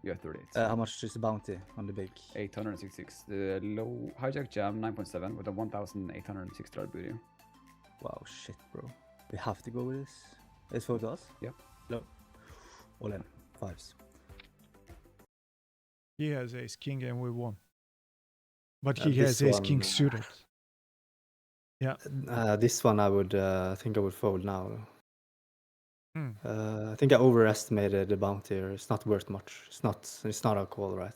You have 38. How much is the bounty on the big? 866. The low hijack jam 9.7 with a $1,860 booty. Wow, shit, bro. We have to go with this. It's for us? Yep. Low. All in. 5s. He has ace king and we won. But he has ace king suited. Yeah. This one I would think I would fold now. I think I overestimated the bounty here. It's not worth much. It's not a call, right?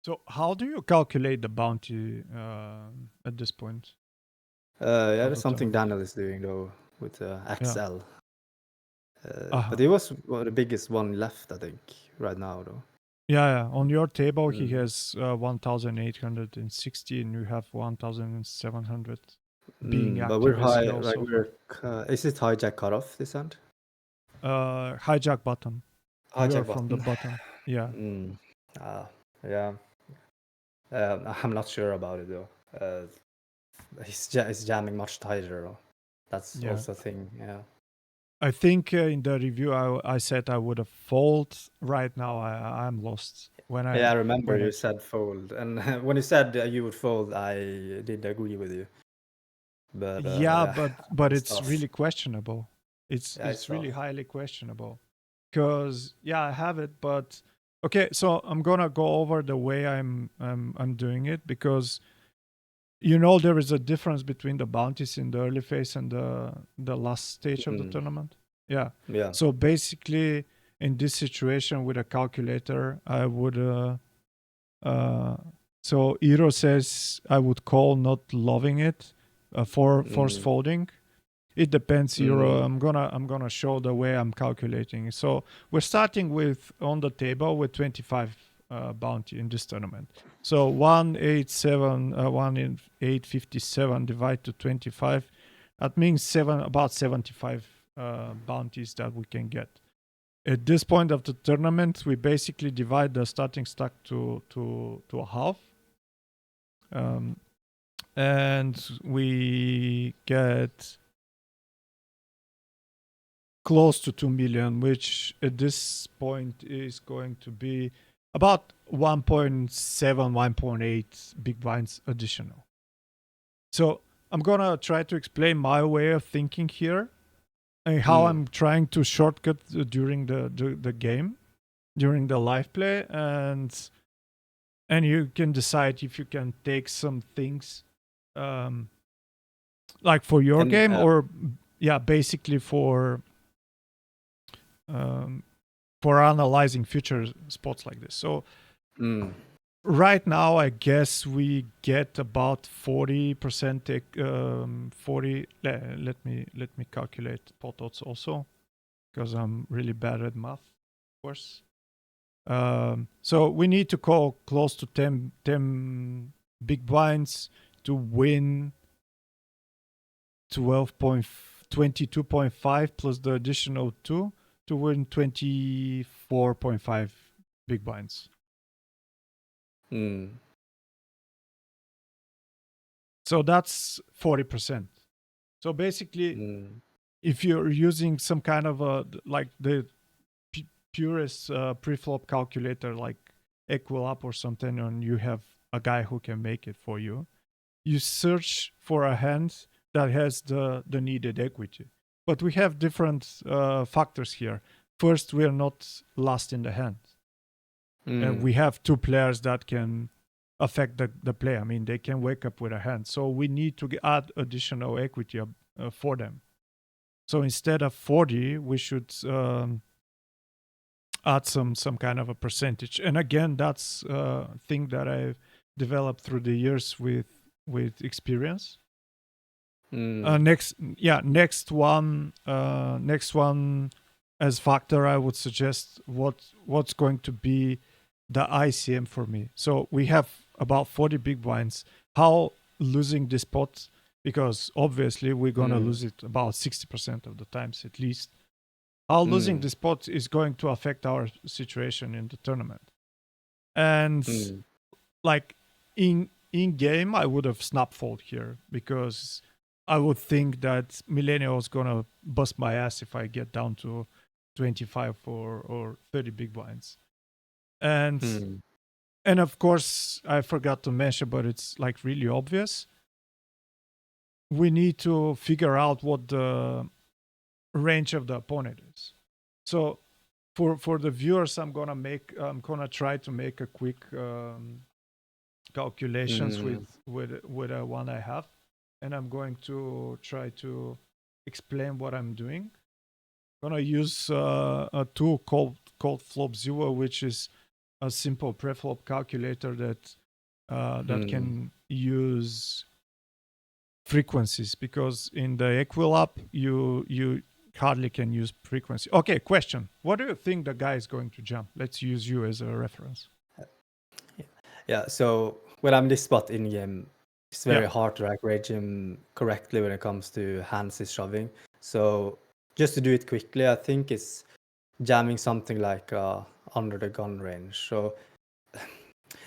So how do you calculate the bounty at this point? Yeah, there's something Daniel is doing though with XL. But it was the biggest one left, I think, right now though. Yeah. On your table, he has 1,860, and you have 1,700 being active. But we're high. Like is it hijack cutoff this hand? Hijack button. Hijack button from the button. Yeah. Yeah. I'm not sure about it though. He's jamming much tighter though. That's also a thing. Yeah. I think in the review I said I would have fold. Right now I'm lost. I remember you said fold, and when you said you would fold, I did agree with you. But but it's really questionable. It's really highly questionable. Because I have it, but okay. So I'm gonna go over the way I'm doing it, because there is a difference between the bounties in the early phase and the last stage of the tournament. Yeah. Yeah. So basically, in this situation with a calculator, I would. So Hiro says I would call, not loving it, for force folding. It depends, Hiro. I'm gonna show the way I'm calculating. So we're starting with on the table with 25 bounty in this tournament. So 1,857 divided to 25. That means about 75 bounties that we can get. At this point of the tournament, we basically divide the starting stack to a half. And we get close to 2 million, which at this point is going to be about 1.7, 1.8 big blinds additional. So I'm going to try to explain my way of thinking here and how I'm trying to shortcut during the game, during the live play, and you can decide if you can take some things like for your game or basically for analyzing future spots like this. So right now, I guess we get about 40%. 40. Let me calculate pot odds also, because I'm really bad at math, of course. So we need to call close to 10 big blinds to win 22.5 plus the additional 2 to win 24.5 big blinds. So that's 40%. So basically, if you're using some kind of like the purest pre-flop calculator like Equilab or something, and you have a guy who can make it for you, you search for a hand that has the needed equity. But we have different factors here. First, we are not last in the hand. And we have two players that can affect the play. I mean, they can wake up with a hand. So we need to add additional equity for them. So instead of 40, we should add some kind of a percentage. And again, that's a thing that I've developed through the years with experience. Next one as factor, I would suggest what's going to be the ICM for me. So we have about 40 big blinds. How losing this pot, because obviously we're going to lose it about 60% of the times at least. How losing this pot is going to affect our situation in the tournament. And like in game, I would have snap fold here, because I would think that Millennial is going to bust my ass if I get down to 25 or 30 big blinds. And of course, I forgot to mention, but it's like really obvious. We need to figure out what the range of the opponent is. So for the viewers, I'm gonna try to make a quick calculations with one I have, and I'm going to try to explain what I'm doing. I'm gonna use a tool called Flop Zero, which is a simple preflop calculator that can use frequencies, because in the Equilab you hardly can use frequency. Okay, question. What do you think the guy is going to jump? Let's use you as a reference. Yeah, so when I'm this spot in game, it's very hard to rate him correctly when it comes to hands he's shoving. So just to do it quickly, I think it's jamming something like under the gun range.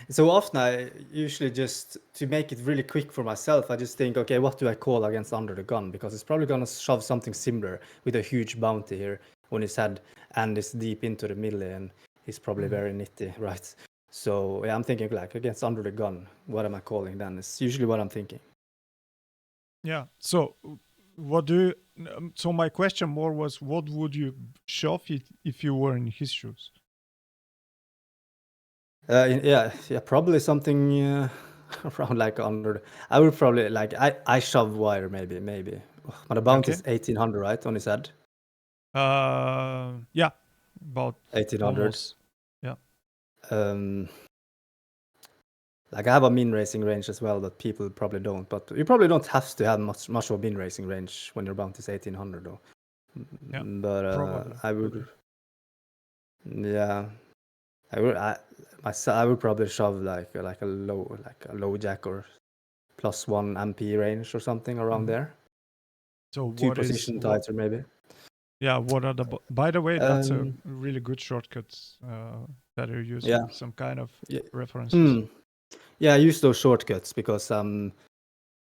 So often I usually, just to make it really quick for myself, I just think, okay, what do I call against under the gun? Because it's probably going to shove something similar with a huge bounty here on his head and is deep into the middle, and he's probably very nitty, right? So yeah, I'm thinking like against under the gun, what am I calling then? It's usually what I'm thinking. Yeah. So what do you, so my question more was, what would you shove if you were in his shoes? Yeah, probably something around like 100. I would probably like I shove wire maybe. But the bounty is 1800, right, on his head? Yeah, about 1800. almost. Yeah. Like I have a min racing range as well, but people probably don't. But you probably don't have to have much of a min racing range when your bounty is 1800 though. Yeah, But probably. I would, yeah, I would probably shove like a low jack or +1 MP range or something around there. So 2 what position is tighter maybe. Yeah, what are the by the way, that's a Um, really good shortcut that you're using. Yeah. Some kind of Yeah. references. Yeah, I use those shortcuts because I'm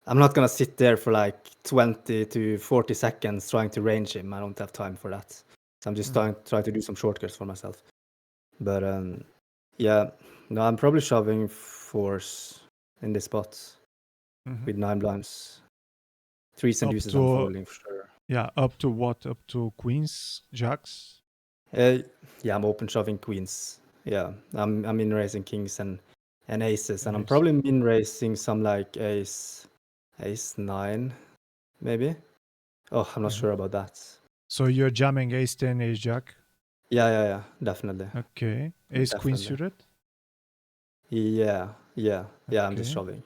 not gonna sit there for like 20 to 40 seconds trying to range him. I don't have time for that. So I'm just trying to do some shortcuts for myself. But yeah, no, I'm probably shoving force in this spot with 9 blinds. 3s and Up deuces to- I'm folding for sure. Yeah, up to what? Up to queens, jacks? Yeah, I'm open shoving queens. Yeah, I'm in raising kings and aces, and I'm probably min raising some like ace 9, maybe. Oh, I'm not sure about that. So you're jamming ace 10, ace jack? Yeah, definitely. Okay. Ace queen Definitely. suited? Yeah, I'm just Okay. shoving.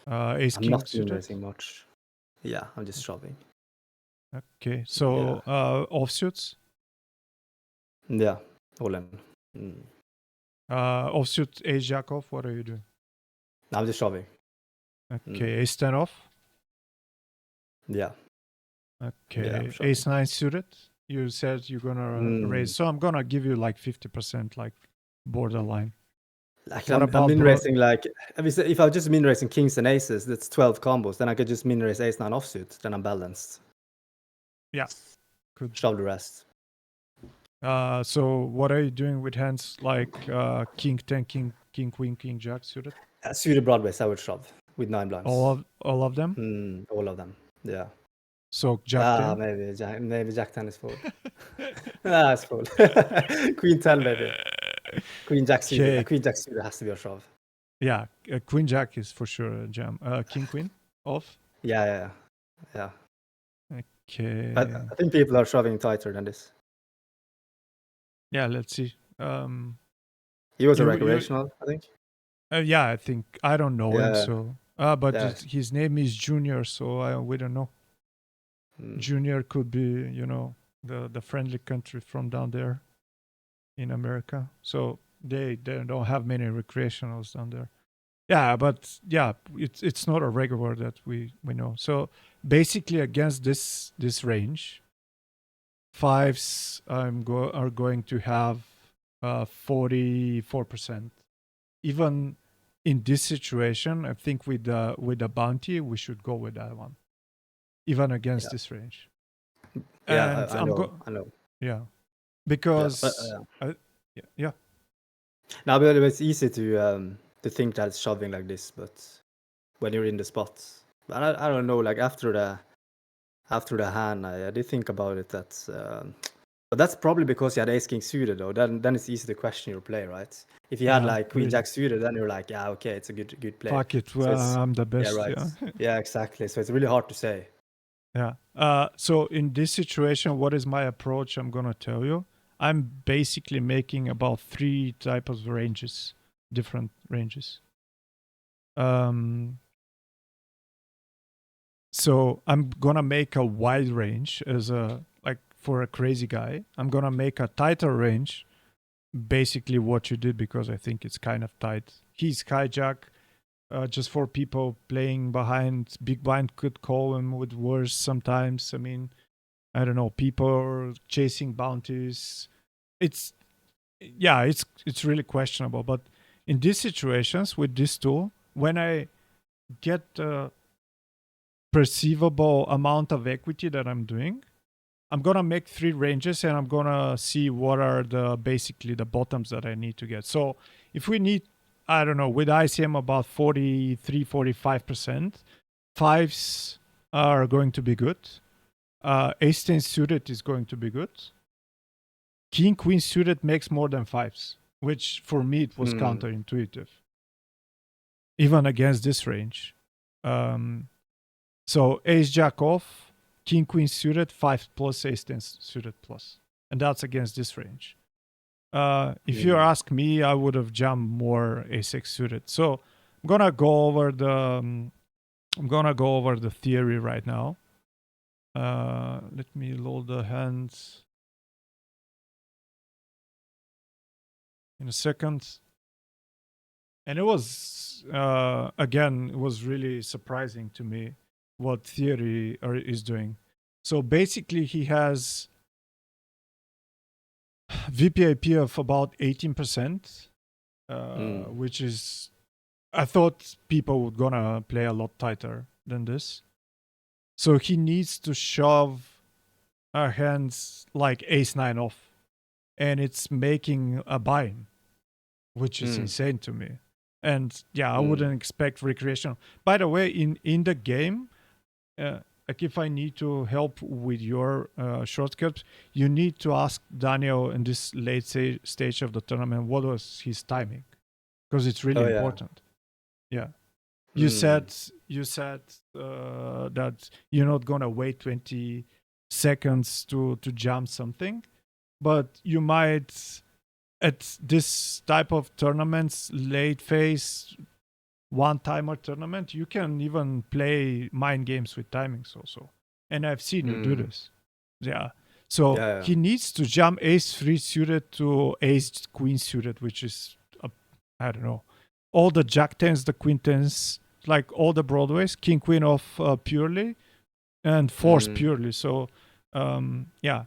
Ace I'm king not min suited? raising much. Yeah, I'm just shoving. Okay. So offsuits? Yeah, all in. Offsuit ace jack off, what are you doing? I'm just shoving. Okay. Ace 10 off? Yeah. Okay. Yeah, I'm Ace 9 suited? You said you're gonna raise. So I'm gonna give you like 50%, like borderline. Like What I'm about min raising like if I just min raising kings and aces, that's 12 combos. Then I could just min raise ace 9 offsuit. Then I'm balanced. Yeah. Could. Shove the rest. So what are you doing with hands like king 10, king queen, king jack suited? Suited broadways I would shove with 9 blinds. All of them? All of them. Yeah. So jack 10? Maybe jack 10 is fold. It's fold. Queen 10 maybe. Queen jack suited. Queen jack suited has to be a shove. Yeah, queen jack is for sure a jam. King queen off? Yeah. Okay. But I think people are shoving tighter than this. Yeah, let's see. He was a recreational, I think. Yeah, I think I don't know him, so but his name is Junior, so we don't know. Junior could be, the friendly country from down there in America. So they don't have many recreationals down there. Yeah, but yeah, it's not a regular that we know. So basically, against this range, fives are going to have 44%. Even in this situation, I think with the bounty, we should go with that one, even against this range. Yeah, I know. Yeah, because yeah. Now, but it's easy to think that it's shoving like this, but when you're in the spot, I don't know. Like after the hand, I did think about it. But that's probably because you had ace king suited, though. Then it's easy to question your play, right? If you had like queen jack suited, then you're like, yeah, okay, it's a good play. Fuck it, I'm the best. Yeah, right. Yeah, exactly. So it's really hard to say. Yeah. So in this situation, what is my approach? I'm gonna tell you. I'm basically making about 3 types of ranges, different ranges. So I'm gonna make a wide range as for a crazy guy. I'm gonna make a tighter range, basically what you did, because I think it's kind of tight. He's hijack. Just for people playing behind big blind could call him with worse sometimes. I mean, I don't know, people chasing bounties. It's really questionable. But in these situations with this tool, when I get a perceivable amount of equity that I'm doing, I'm gonna make 3 ranges and I'm gonna see what are basically the bottoms that I need to get. So if we need, I don't know, with ICM about 43, 45%, fives are going to be good. Ace 10 suited is going to be good. King Queen suited makes more than fives, which for me it was counterintuitive, even against this range. So Ace Jack off, King Queen suited 5 plus, Ace 10 suited plus, and that's against this range. If you ask me, I would have jumped more Ace 6 suited. So I'm gonna go over the theory right now. Let me load the hands in a second. And it was again, it was really surprising to me what theory is doing. So basically, he has VPIP of about 18%, which is, I thought people would gonna play a lot tighter than this. So he needs to shove our hands like ace 9 off, and it's making a bind, which is insane to me. And yeah, I wouldn't expect recreational. By the way, in the game, like if I need to help with your shortcuts, you need to ask Daniel in this late stage of the tournament what was his timing, because it's really important. Yeah. You said that you're not gonna wait 20 seconds to jump something, but you might at this type of tournaments, late phase, one-timer tournament, you can even play mind games with timings also. And I've seen you do this. Yeah. So he needs to jump ace 3 suited to ace queen suited, which is, I don't know, all the jack 10s, the queen 10s, like all the broadways, king queen off purely, and force purely. So, yeah.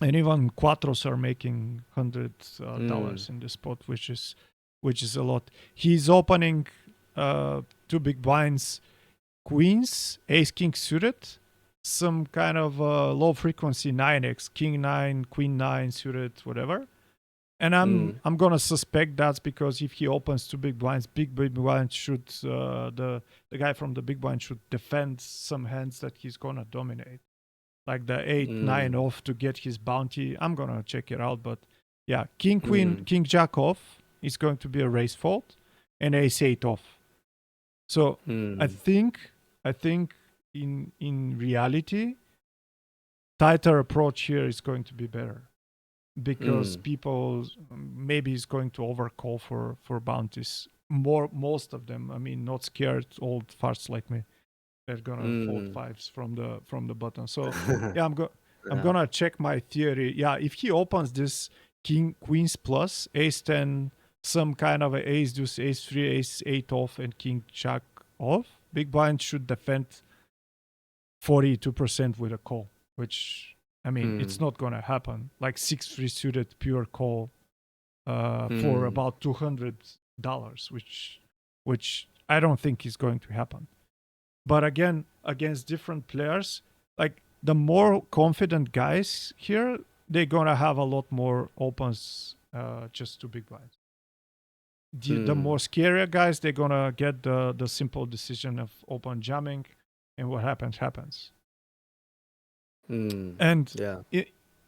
And even quattros are making $100 in the spot, which is a lot. He's opening 2 big blinds, queens, ace king suited, some kind of low frequency 9x, king 9, queen 9 suited, whatever. And I'm gonna suspect that's because if he opens 2 big blinds should the guy from the big blind should defend some hands that he's gonna dominate, like the 8 9 off to get his bounty. I'm gonna check it out, but yeah, king queen king jack off is going to be a raise fold, and ace 8 off. So I think in reality, tighter approach here is going to be better, because people maybe is going to overcall for bounties. Most of them, I mean, not scared old farts like me, they're gonna fold fives from the button. So yeah, I'm gonna check my theory. Yeah, if he opens this king queens plus ace 10, some kind of a ace deuce, ace 3, ace 8 off, and king jack off, big blind should defend 42% with a call, which, I mean, it's not gonna happen. Like 6-3 suited pure call for about $200, which I don't think is going to happen. But again, against different players, like the more confident guys here, they're gonna have a lot more opens, just 2 big blinds. The more scarier guys, they're gonna get the simple decision of open jamming, and what happens. And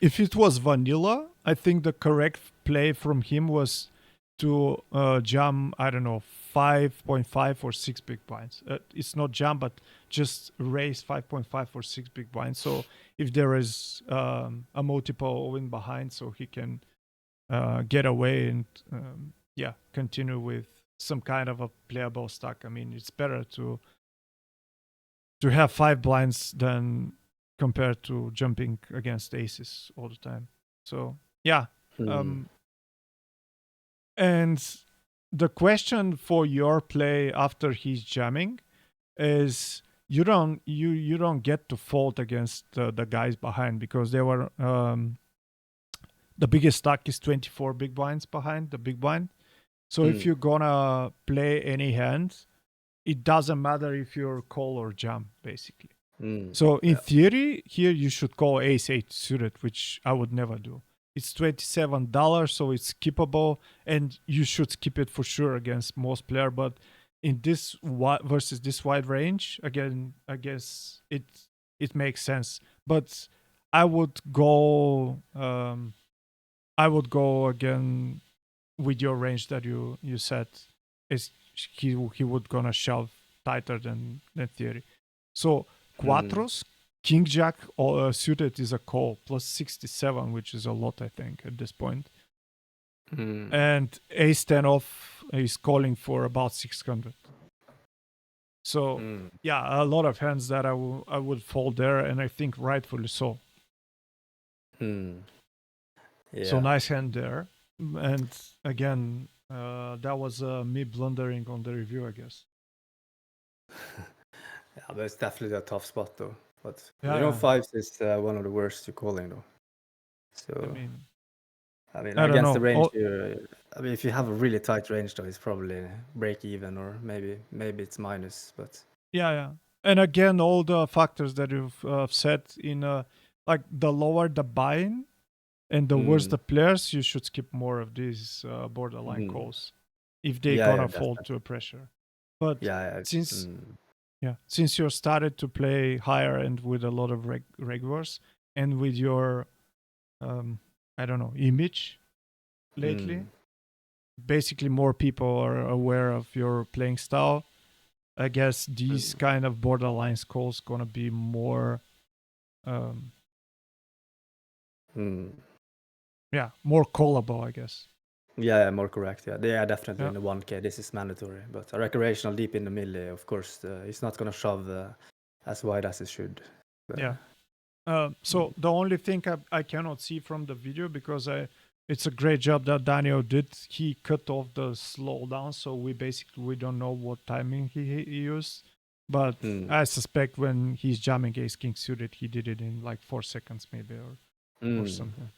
if it was vanilla, I think the correct play from him was to jam, I don't know, 5.5 or 6 big blinds. It's not jam, but just raise 5.5 or 6 big blinds. So if there is a multiple win behind, so he can get away and continue with some kind of a playable stack. I mean, it's better to have 5 blinds than compared to jumping against aces all the time. So yeah. And the question for your play after he's jamming is you don't get to fold against the guys behind, because they were the biggest stack is 24 big blinds behind the big blind. So if you're gonna play any hand, it doesn't matter if you're call or jam, basically. So in theory, here you should call ace 8 suited, which I would never do. It's $27, so it's skippable, and you should skip it for sure against most player. But in this versus this wide range, again, I guess it makes sense. But I would go again with your range that you said. Is he would gonna shove tighter than theory. So Quattros, King Jack suited is a call plus 67, which is a lot, I think, at this point. And Ace 10 off is calling for about 600. So yeah, a lot of hands that I would fold there, and I think rightfully so. Yeah. So nice hand there, and again, that was me blundering on the review, I guess. Yeah, but it's definitely a tough spot though. But Yeah, fives is one of the worst to calling though. So I mean, I don't against the know. range, I mean, if you have a really tight range though, it's probably break even or maybe it's minus. But yeah, and again, all the factors that you've said in like the lower the buy-in and the worse the players, you should skip more of these borderline calls if they're gonna fall to a pressure. But since you started to play higher and with a lot of regulars and with your I don't know, image lately, basically more people are aware of your playing style. I guess these kind of borderline calls gonna be more more callable, I guess. Yeah, more correct. Yeah, they are definitely in the 1K. This is mandatory, but a recreational deep in the milli, of course, it's not gonna shove as wide as it should. But, so the only thing I cannot see from the video, because it's a great job that Daniel did. He cut off the slowdown, so we don't know what timing he used. But I suspect when he's jamming ace king suited, he did it in like 4 seconds maybe or something.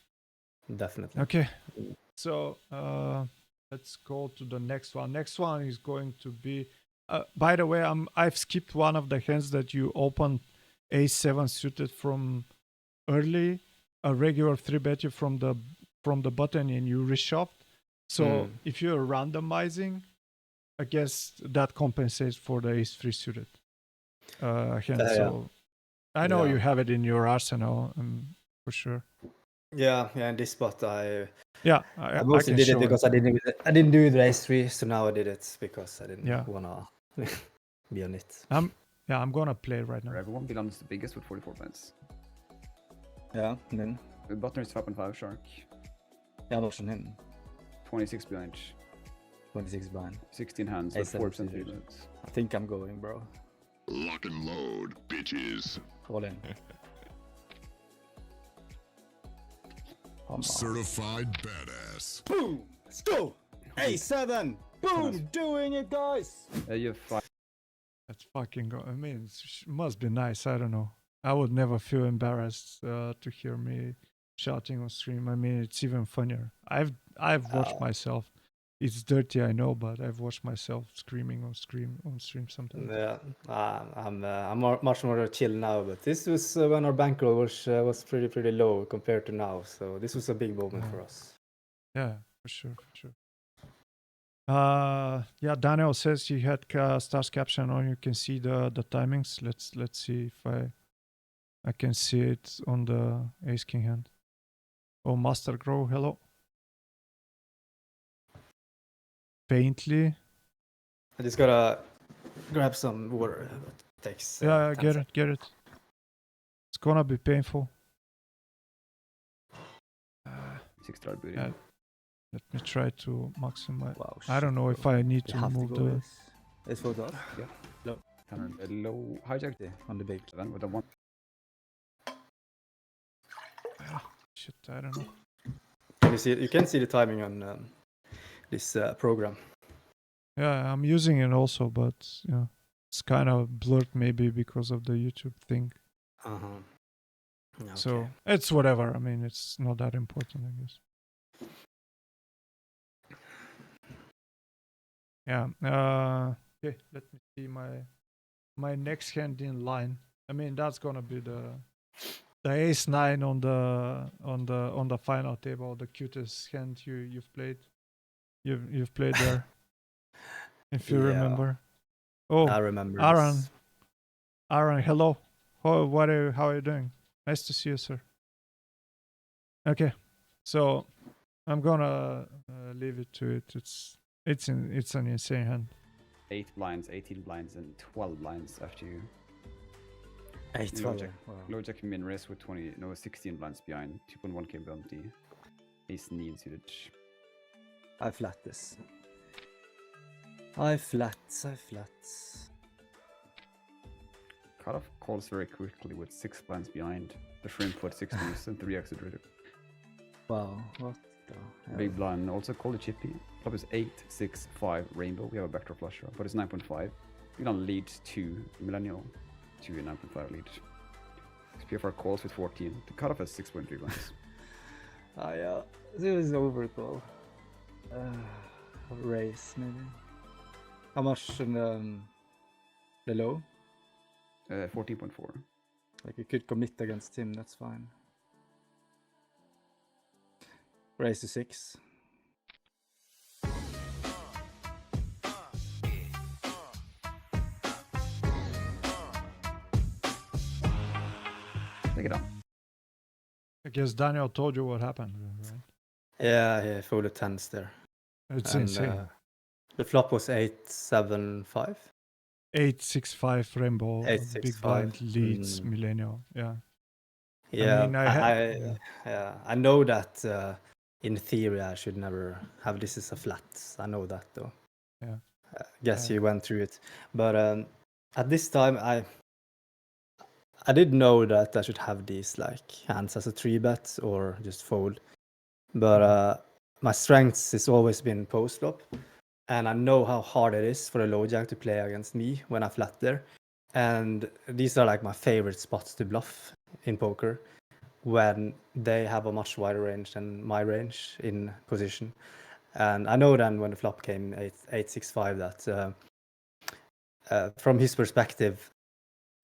Definitely. Okay. So let's go to the next one. Next one is going to be. By the way, I've skipped one of the hands that you opened a7 suited from early, a regular 3-bet you from the button and you reshoved. So if you're randomizing, I guess that compensates for the ace-3 suited hand. So I know you have it in your arsenal for sure. Yeah, in this spot I mostly did it because I didn't do the ace-3, so now I did it because I didn't wanna be on it. I'm gonna play right now. Everyone belongs the biggest with 44 bets. Yeah, and then The button is 5.5 shark. Yeah, option him. 26 behind. 26 behind. 16 hands with 4% free bets. I think I'm going, bro. Lock and load, bitches. All in. Certified badass. Boom! Let's go! A7! Boom! Doing it, guys! You have 5. That's fucking I mean, it must be nice. I don't know. I would never feel embarrassed to hear me shouting on stream. I mean, it's even funnier. I've watched myself. It's dirty, I know, but I've watched myself screaming on stream sometimes. Yeah, I'm much more chill now. But this was when our bankroll was pretty low compared to now. So this was a big moment for us. Yeah, for sure. Daniel says he had stars caption on. You can see the timings. Let's see if I can see it on the ace king hand. Oh, Master Grow, hello. Faintly. I just gotta grab some water. It takes. Get it. It's gonna be painful. 6-star booty. Let me try to maximize. Wow, I don't know if I need to move the. It's for that. Yeah. Low hijack on the big. Then with the 1. Shit, I don't know. You can see the timing on this program. Yeah, I'm using it also, but it's kind of blurred maybe because of the YouTube thing. Okay. So it's whatever. I mean, it's not that important, I guess. Yeah. Okay. Let me see my next hand in line. I mean, that's gonna be the ace 9 on the final table, the cutest hand you've played. You've played there, if you remember. Oh, I remember Aaron. this. Aaron, hello. How are you doing? Nice to see you, sir. Okay, so I'm gonna leave it to it. It's an insane hand. 8 blinds, 18 blinds, and 12 blinds after you. 8 Low wow. jack, low jack min raise with 16 blinds behind, 2.1k bounty. Ace need suited. I flat this. I flat. Cutoff calls very quickly with 6 blinds behind. The shrimp with 6 deuce and 3 exit ready. Wow, what the hell? Big blind also call it chippy. Flop is 8, 6, 5 rainbow. We have a backdoor flush draw, but it's 9.5. We can lead to millennial to a 9.5 lead. PFR calls with 14. The cutoff has 6.3 blinds. Ah, yeah. It was overcall. Raise, maybe. How much in the low? 14.4. Like, you could commit against him, that's fine. Raise to 6. Take it down. I guess Daniel told you what happened, right? Yeah, he folded 10s there. It's And, insane. the flop was 8-7-5. 8-6-5 rainbow. 8-6-5. Big blind leads millennial. Yeah. Yeah, mean, I know that in theory I should never have this as a flat. I know that though. Yeah. Guess you went through it, but at this time I did know that I should have these like hands as a 3-bet or just fold. But my strengths has always been post flop, and I know how hard it is for a low jack to play against me when I flat there. And these are like my favorite spots to bluff in poker, when they have a much wider range than my range in position. And I know then when the flop came 8-6-5 that from his perspective,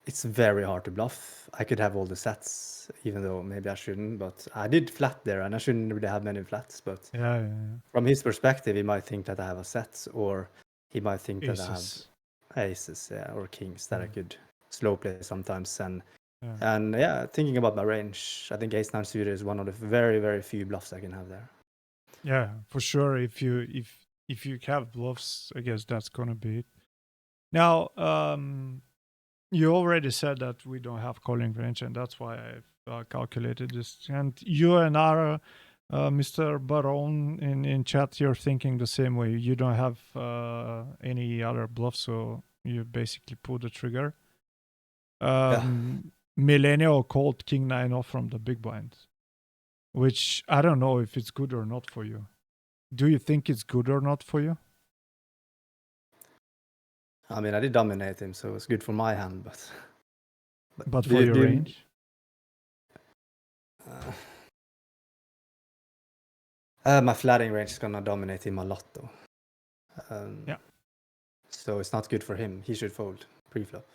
it's very hard to bluff. I could have all the sets, even though maybe I shouldn't, but I did flat there and I shouldn't really have many flats. But from his perspective, he might think that I have a set, or he might think that I have aces, or kings that I could slow play sometimes. And thinking about my range, I think ace-9 suited is one of the very, very few bluffs I can have there. Yeah, for sure. If you have bluffs, I guess that's gonna be it. Now, you already said that we don't have calling range, and that's why I've calculated this. And you and our Mr. Baron in chat, you're thinking the same way. You don't have any other bluffs, so you basically pull the trigger. Millennial called King 9 off from the big blind, which I don't know if it's good or not for you. Do you think it's good or not for you? I mean, I did dominate him, so it's good for my hand, but for your range? My flatting range is gonna dominate him a lot, though. So it's not good for him. He should fold pre-flop.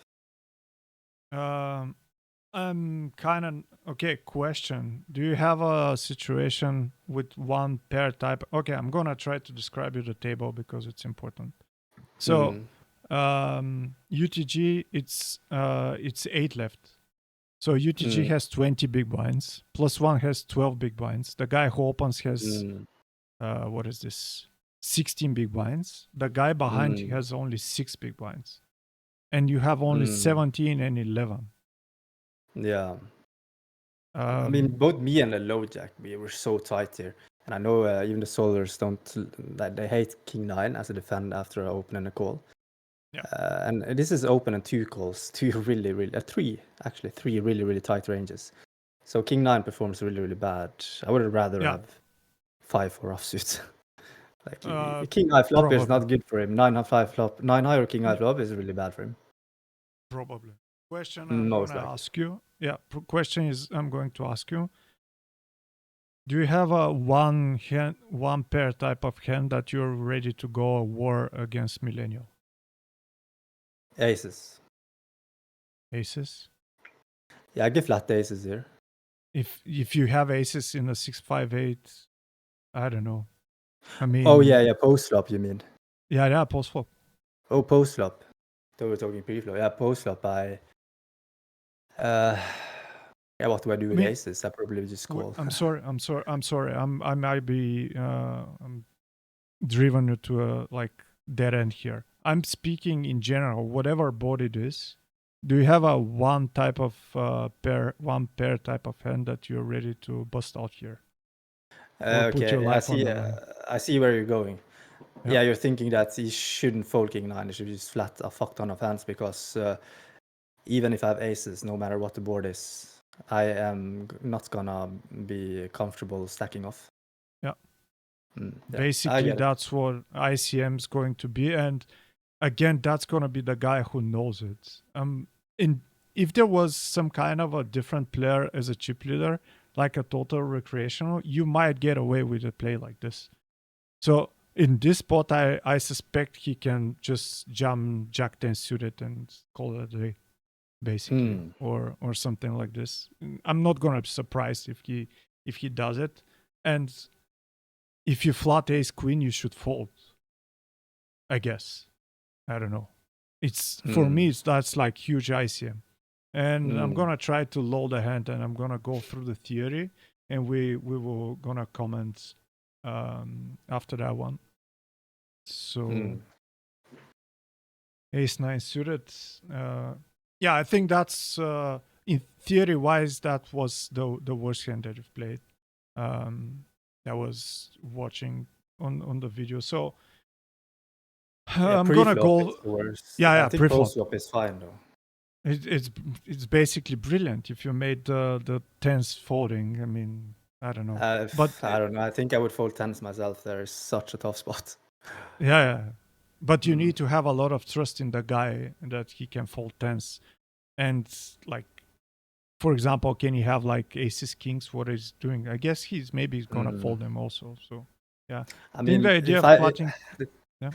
I'm kind of okay. Question: do you have a situation with one pair type? Okay, I'm gonna try to describe you the table because it's important. So, UTG, it's 8 left. So UTG has 20 big blinds. +1 has 12 big blinds. The guy who opens has what is this? 16 big blinds. The guy behind you has only 6 big blinds, and you have only 17 and 11. Yeah. I mean, both me and the low jack, we were so tight here. And I know even the solvers they hate King 9 as a defend after an open and a call. Yeah. And this is open and 2 calls, 3 really, really tight ranges. So King 9 performs really, really bad. I would rather have 5 for offsuit. Like King High flop is not good for him. 9-5 flop, 9 high or King High flop is really bad for him. Probably. Question I'm going to ask you. Yeah, question is I'm going to ask you. Do you have a one pair type of hand that you're ready to go a war against Millennial? Aces. Aces? Yeah, I give flat aces here. If you have aces in a 6-5-8, I don't know. I mean. Oh yeah, post flop you mean? Yeah, post flop. Oh, post flop. we're talking pre-flop. Yeah, post-flop, yeah, what do I do with Me- aces? I probably just call. I'm sorry. I might be I'm driven you to a like dead end here. I'm speaking in general. Whatever board it is, do you have a one pair type of hand that you're ready to bust out here? Or put Okay, your yeah, life on the line? I see where you're going. Yeah. Yeah, you're thinking that he shouldn't fold king nine. He should just flat a fuck ton of hands because even if I have aces, no matter what the board is, I am not gonna be comfortable stacking off. Yeah. Yeah, I Basically, get it. that's what ICM is going to be, and again, that's going to be the guy who knows it. If there was some kind of a different player as a chip leader, like a total recreational, you might get away with a play like this. So in this spot, I suspect he can just jam Jack 10 suited and call it a day, basically, or something like this. I'm not gonna be surprised if he does it. And if you flat ace queen, you should fold, I guess. I don't know. It's for me, that's like huge ICM. And I'm gonna try to load the hand, and I'm gonna go through the theory, and we will gonna comment after that one. So ace nine suited. Yeah, I think that's in theory wise that was the worst hand that you've played. I was watching on the video. So I'm gonna go. Is the worst. Yeah, I think pre-flop. post-flop is fine though. It's basically brilliant if you made the tens folding. I mean, I don't know, but I don't know. I think I would fold tens myself. There is such a tough spot. yeah. But you need to have a lot of trust in the guy that he can fold tens, and like, for example, can he have like aces, kings? What he's doing? I guess he's gonna fold them also. So yeah, I mean, think the idea if of flatting. Yeah.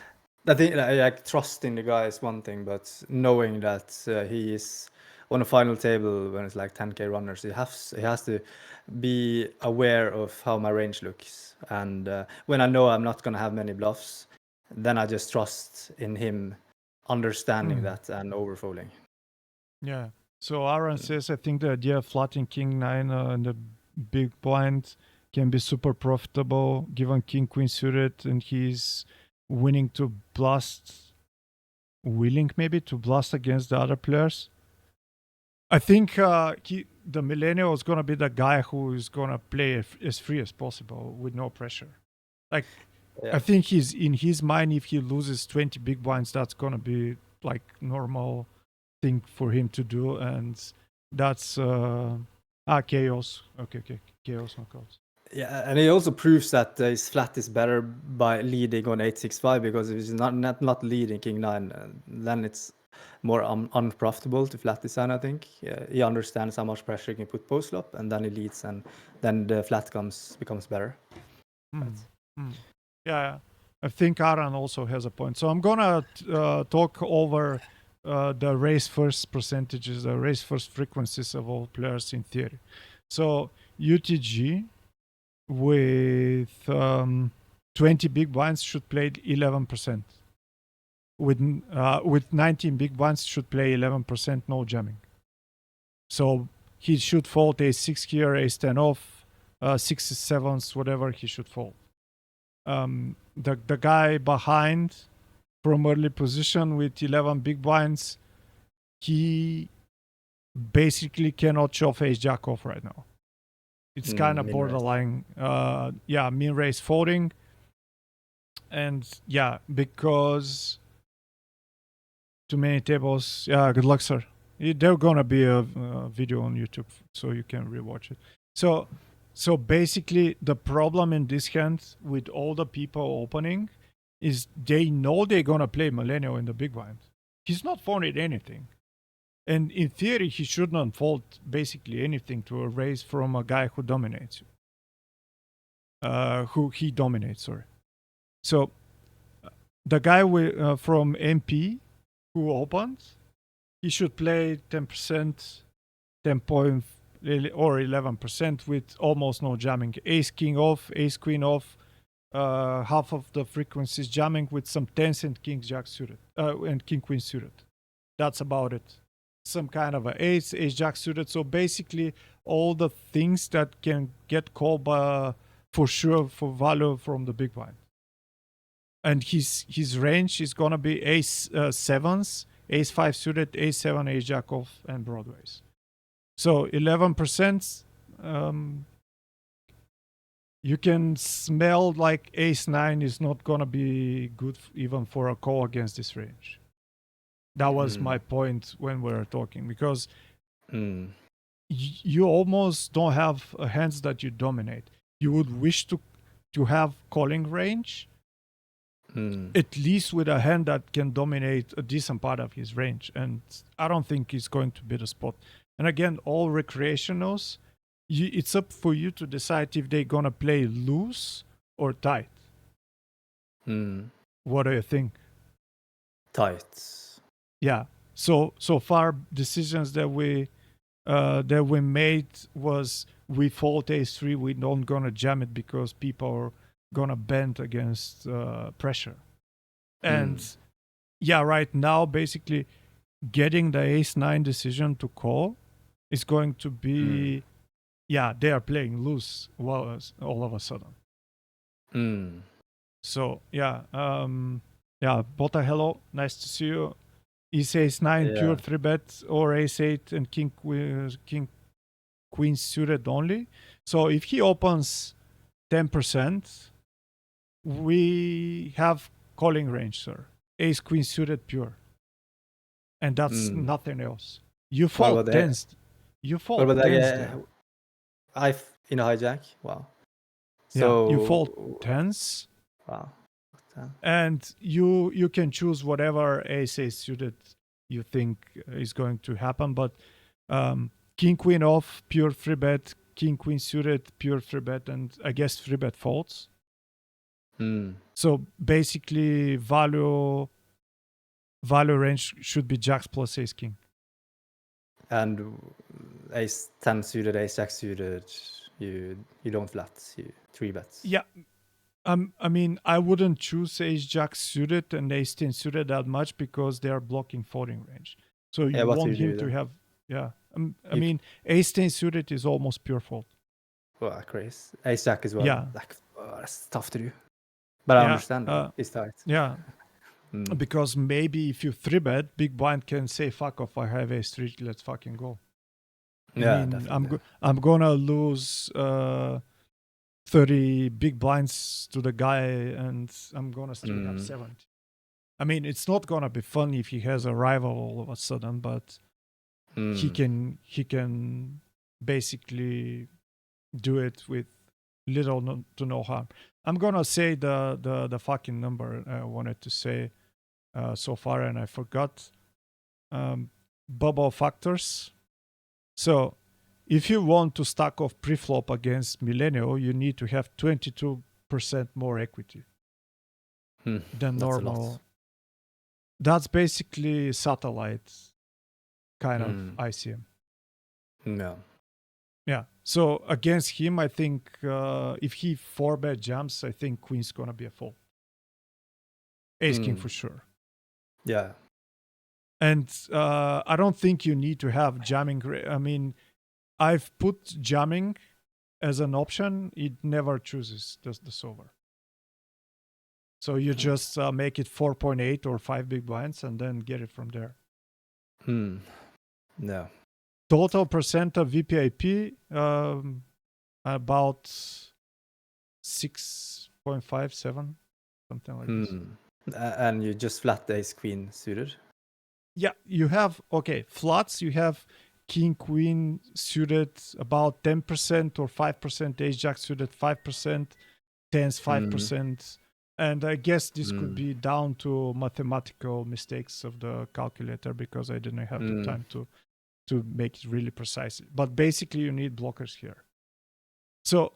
I think like trusting the guy is one thing, but knowing that he is on a final table when it's like 10k runners, he has to be aware of how my range looks. And when I know I'm not gonna have many bluffs, then I just trust in him understanding that and overfolding. Yeah. So Aaron says, I think the idea of flatting king nine and the big blind can be super profitable given king queen suited, and he's willing to blast against the other players. I think the millennial is gonna be the guy who is gonna play as free as possible with no pressure. Like, I think he's in his mind, if he loses 20 big blinds, that's gonna be like normal thing for him to do, and that's chaos. Okay, chaos knockouts. Yeah, and he also proves that his flat is better by leading on 8-6-5, because if he's not leading king nine, then it's more unprofitable to flat this hand. I think he understands how much pressure he can put post flop, and then he leads, and then the flat becomes better. Yeah, I think Aaron also has a point. So I'm gonna talk over the raise first percentages, the raise first frequencies of all players in theory. So UTG with 20 big blinds should play 11%. With 19 big blinds should play 11%, no jamming. So he should fold ace-6 here, ace-10 off, 6s, 7s, whatever he should fold. The guy behind from early position with 11 big blinds, he basically cannot shove ace-jack off right now. It's kind of borderline. Min raise folding. And yeah, because too many tables. Yeah, good luck, sir. There's gonna be a video on YouTube, so you can rewatch it. So basically, the problem in this hand with all the people opening is they know they're gonna play Millennial in the big blind. He's not folding anything. And in theory, he should not fold basically anything to a raise from a guy who dominates you. Who he dominates, sorry. So the guy from MP who opens, he should play 10%, 10 point or 11% with almost no jamming. Ace king off, ace queen off, half of the frequencies jamming with some 10s and king jack suited, and king queen suited. That's about it. Some kind of a ace jack suited. So basically, all the things that can get called for sure for value from the big blind. And his range is gonna be ace sevens, ace five suited, ace seven, ace jack off, and broadways. So 11%. You can smell like ace nine is not gonna be good even for a call against this range. That was my point when we were talking, because you almost don't have hands that you dominate. You would wish to have calling range, at least with a hand that can dominate a decent part of his range. And I don't think it's going to be the spot. And again, all recreationals, it's up for you to decide if they're gonna play loose or tight. What do you think? Tight. Yeah. So far, decisions that we made was we fold ace three. We don't gonna jam it because people are gonna bend against pressure. And yeah, right now, basically, getting the ace nine decision to call is going to be, yeah, they are playing loose all of a sudden. So yeah, Bota, hello, nice to see you. Ace nine pure 3-bet or ace eight and king queen suited only. So if he opens 10%, we have calling range, sir. Ace queen suited pure, and that's nothing else. You fold tens. You fold tens. In a hijack. Wow. So yeah, you fold tens. Wow. And you can choose whatever ace suited you think is going to happen, but king queen off pure 3-bet, king queen suited pure 3-bet, and I guess 3-bet folds. So basically value range should be jacks plus ace king, and ace 10 suited, ace jack suited, you don't flat, you 3-bets. Yeah. I mean, I wouldn't choose ace jack suited and ace 10 suited that much because they are blocking folding range. So you want him to have, I mean, ace 10 suited is almost pure fold. Well, crazy. Ace jack as well. Yeah. Like, that's tough to do. But I understand it's tight. Yeah. Because maybe if you 3-bet, big blind can say, fuck off, I have ace 3, let's fucking go. Yeah, definitely. I'm gonna lose 30 big blinds to the guy, and I'm gonna straight up 70. I mean, it's not gonna be fun if he has a rival all of a sudden, but he can basically do it with little to no harm. I'm gonna say the fucking number I wanted to say so far, and I forgot. Bubble factors. So if you want to stack off preflop against Millennial, you need to have 22% more equity than normal. That's basically satellite kind of ICM. No. Yeah. So against him, I think if he 4-bet jumps, I think queen's gonna be a fold. Ace king for sure. Yeah. And I don't think you need to have jamming. I mean, I've put jamming as an option. It never chooses the solver. So you just make it 4.8 or 5 big blinds and then get it from there. No. Total percent of VPIP, about 6.57, something like this. And you just flat ace queen suited? Yeah, you have, flats, you have king queen suited about 10% or 5%, ace jack suited 5%, tens 5%. And I guess this could be down to mathematical mistakes of the calculator because I didn't have the time to make it really precise. But basically, you need blockers here. So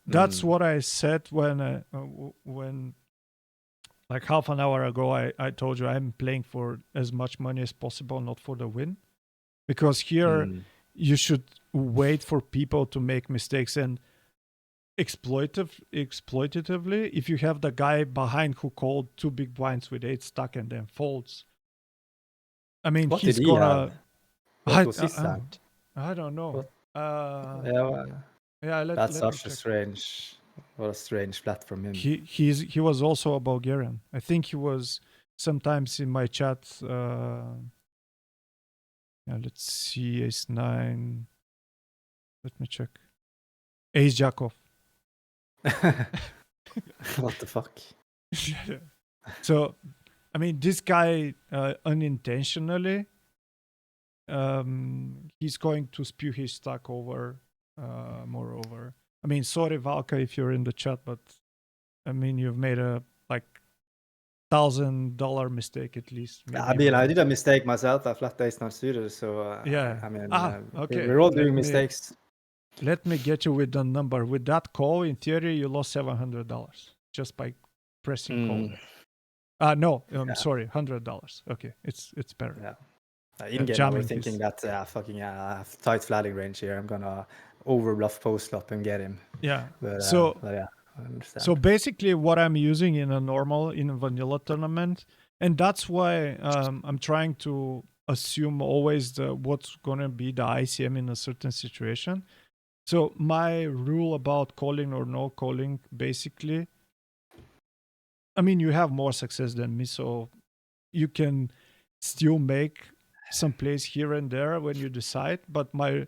that's what I said when like half an hour ago, I told you I'm playing for as much money as possible, not for the win. Because here, you should wait for people to make mistakes. And exploitatively, if you have the guy behind who called 2 big blinds with 8 stack and then folds, I mean, What he's did he gonna. have? I, What was his I, hand? I don't know. What? Uh, Yeah, well, yeah, that's let me such a check. strange, what a strange flat from him. He was also a Bulgarian. I think he was sometimes in my chat. Yeah, let's see, Ace 9. Let me check. Ace Jakov. What the fuck? So, I mean, this guy unintentionally, he's going to spew his stack over. Moreover, I mean, sorry Valka if you're in the chat, but I mean, you've made a like $1,000 mistake at least. Maybe I mean, I more. did a mistake myself. I flat ace not suited, so Yeah. I mean, Okay. we're all doing mistakes. Let me get you with the number. With that call, in theory, you lost $700 just by pressing call there. No, I'm Yeah. sorry, $100. Okay, it's better. Yeah. In game, I jamming was thinking his- that fucking I have tight flatting range here. I'm gonna over bluff post flop and get him. Yeah. But So yeah, I understand. so basically, what I'm using in a vanilla tournament, and that's why I'm trying to assume always what's gonna be the ICM in a certain situation. So my rule about calling or no calling, basically, I mean, you have more success than me, so you can still make some plays here and there when you decide. But my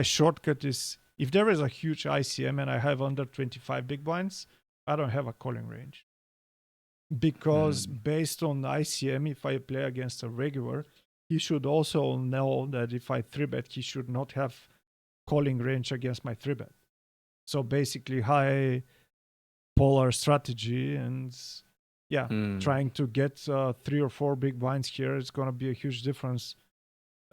shortcut is if there is a huge ICM and I have under 25 big blinds, I don't have a calling range. Because based on ICM, if I play against a regular, he should also know that if I 3-bet, he should not have calling range against my 3-bet. So basically high polar strategy and trying to get 3 or 4 big blinds here is going to be a huge difference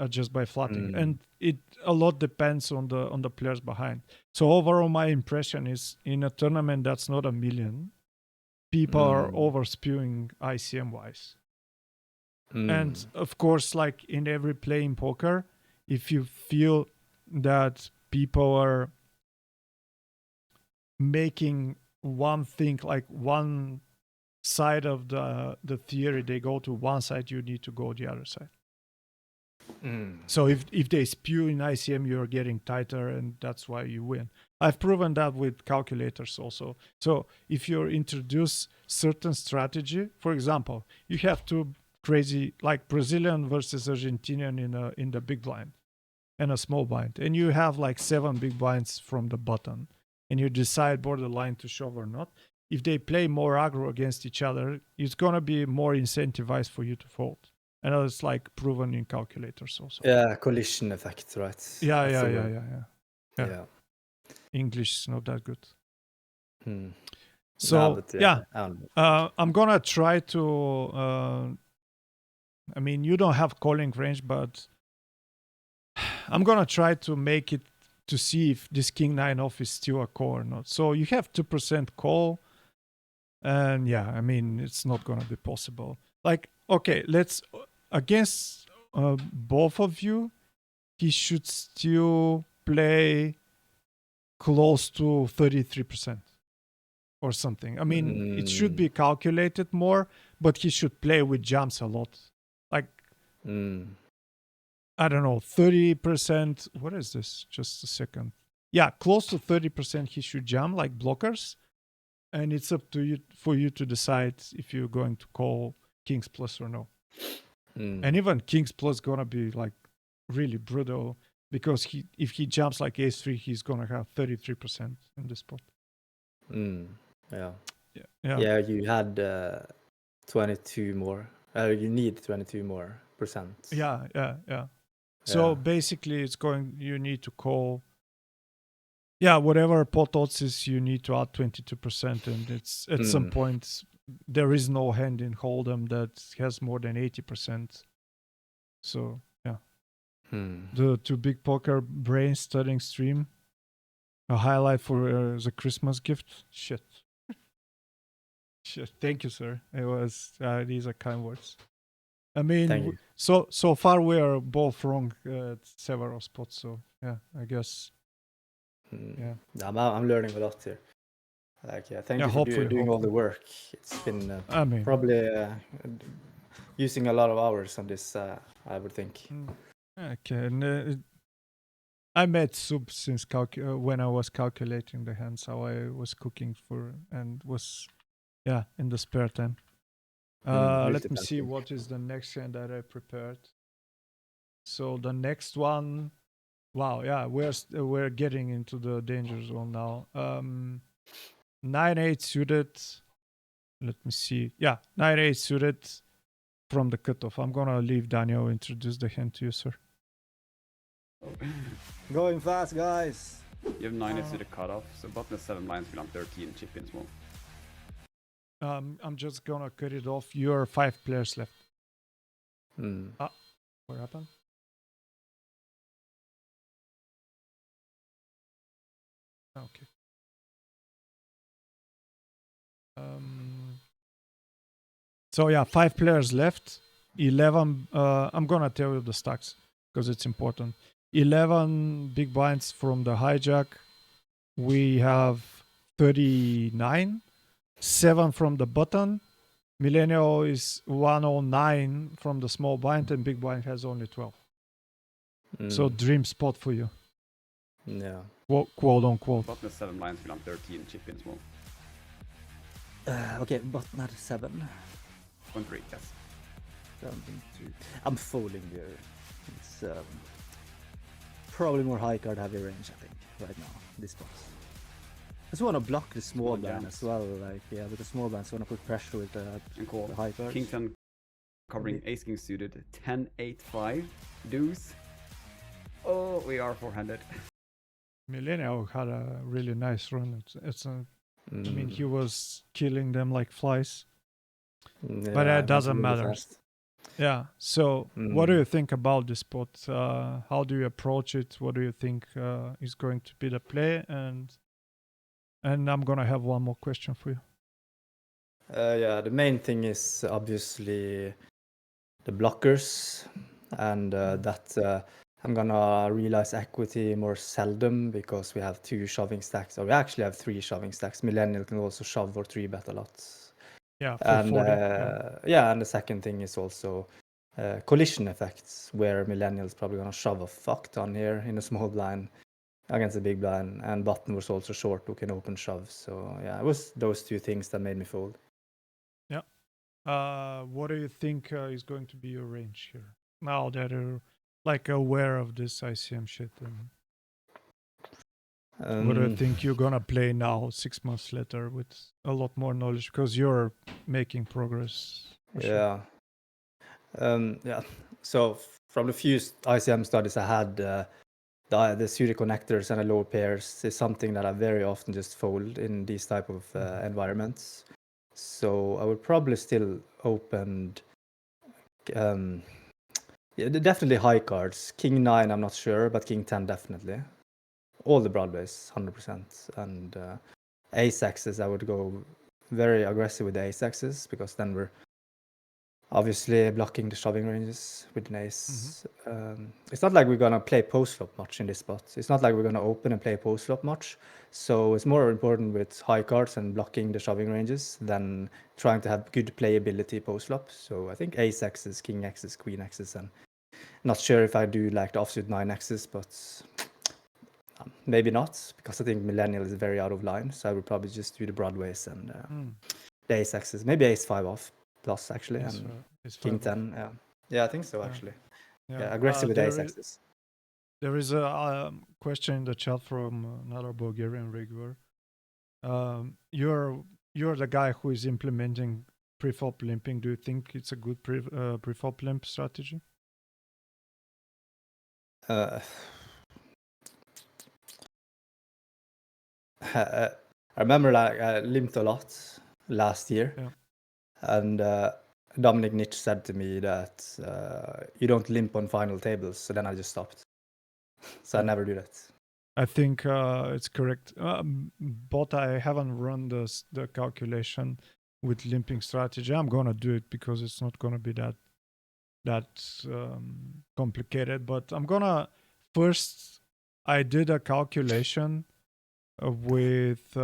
just by flatting. And it a lot depends on the players behind. So overall, my impression is in a tournament that's not a million, people are over spewing ICM wise. And of course, like in every play in poker, if you feel that people are making one thing, like one side of the theory, they go to one side, you need to go the other side. So if they spew in ICM, you're getting tighter, and that's why you win. I've proven that with calculators also. So if you introduce certain strategy, for example, you have two crazy, like Brazilian versus Argentinian in the big blind and a small blind, and you have like 7 big blinds from the button, and you decide borderline to shove or not. If they play more aggro against each other, it's gonna be more incentivized for you to fold. And it's like proven in calculators also. Yeah, collision effect, right? Yeah. English is not that good. So I'm gonna try to. I mean, you don't have calling range, but I'm gonna try to make it to see if this king 9 off is still a call or not. So you have 2% call, and yeah, I mean it's not gonna be possible. Like, okay, let's against both of you, he should still play close to 33% or something. I mean, it should be calculated more, but he should play with jumps a lot. Like, I don't know, 30%. What is this? Just a second. Yeah, close to 30% he should jump like blockers. And it's up to you for you to decide if you're going to call Kings Plus or no. And even Kings Plus gonna be like really brutal because if he jumps like Ace3, he's gonna have 33% in this spot. Yeah, you had 22 more. You need 22 more percent. Yeah. So basically, you need to call. Yeah, whatever pot odds is, you need to add 22%, and it's at some point there is no hand in Hold'em that has more than 80%. So yeah, the two big poker brain studying stream, a highlight for the Christmas gift. Shit. Thank you, sir. It was these are kind words. I mean, so far we are both wrong at several spots. So yeah, I guess. Yeah, I'm learning a lot here. Like, thank you for doing all the work. It's been probably using a lot of hours on this, I would think. Okay. And, I made soup since when I was calculating the hands, how I was cooking for and was in the spare time. Let me see Multitasking. what is the next hand that I prepared. So the next one, wow, yeah, we're getting into the danger zone now. 9-8 suited. Let me see. Yeah, 9-8 suited from the cutoff. I'm gonna leave Daniel introduce the hand to you, sir. Going fast, guys. You have 9 to the cutoff, so button is 7 lines, below 13, chip in small. I'm just gonna cut it off. You're 5 players left. Hmm. What happened? Okay. So yeah, 5 players left. 11. I'm gonna tell you the stacks because it's important. 11 big blinds from the hijack. We have 39. 7 from the button. Millennial is 109 from the small blind, and big blind has only 12. So dream spot for you, Yeah. quote unquote. Button is 7 lines, below 13, chip in small. Okay, button at 7. 1-3, yes. 7-3. I'm folding here. It's probably more high card heavy range, I think, right now. This box. I just want to block the small blind jams. as well. Like, yeah, with the small blind, so I want to put pressure with the And high cards. King 10 covering ace king suited. 10-8-5. Deuce. Oh, we are four-handed. Millennial had a really nice run. I mean, Mm. he was killing them like flies. Yeah, But I it went doesn't really matter. fast. Yeah. So, what do you think about this spot? How do you approach it? What do you think is going to be the play? And I'm gonna have one more question for you. Yeah, the main thing is obviously the blockers, and that I'm gonna realize equity more seldom because we have 2 shoving stacks, or we actually have 3 shoving stacks. Millennial can also shove for 3 bet a lot. Yeah, for And 40. yeah, and the second thing is also collision effects, where Millennial's probably gonna shove a fuck ton here in a small blind against a big blind, and button was also short who can open shove. So yeah, it was those 2 things that made me fold. What do you think is going to be your range here? Now that you're like aware of this ICM shit, and what do you think you're gonna play now, 6 months later, with a lot more knowledge because you're making progress? For sure. Yeah. Yeah. So from the few ICM studies I had, the suited connectors and the low pairs is something that I very often just fold in these type of environments. So I would probably still open, yeah, definitely high cards. King 9, I'm not sure, but King 10 definitely. All the broadways, 100%. And ace axes, I would go very aggressive with the ace axes because then we're obviously blocking the shoving ranges with an ace. It's not like we're gonna play post flop much in this spot. It's not like we're gonna open and play post flop much. So it's more important with high cards and blocking the shoving ranges than trying to have good playability post flop. So I think ace axes, king axes, queen axes, and not sure if I do like the offsuit 9 axes, but maybe not, because I think millennial is very out of line. So I would probably just do the broadways and the ace axes, maybe ace 5 off plus actually, Yes, and it's king 5 off. 10. Yeah, I think so Yeah. actually. Yeah, aggressive with there ace is- axes. There is a question in the chat from another Bulgarian regular. You're the guy who is implementing pre-flop limping. Do you think it's a good pre-flop limp strategy? I remember like I limped a lot last year, Yeah. and Dominic Nitsch said to me that you don't limp on final tables, so then I just stopped. So I never do that. I think it's correct, but I haven't run the calculation with limping strategy. I'm gonna do it because it's not gonna be that complicated. But I'm gonna first. I did a calculation with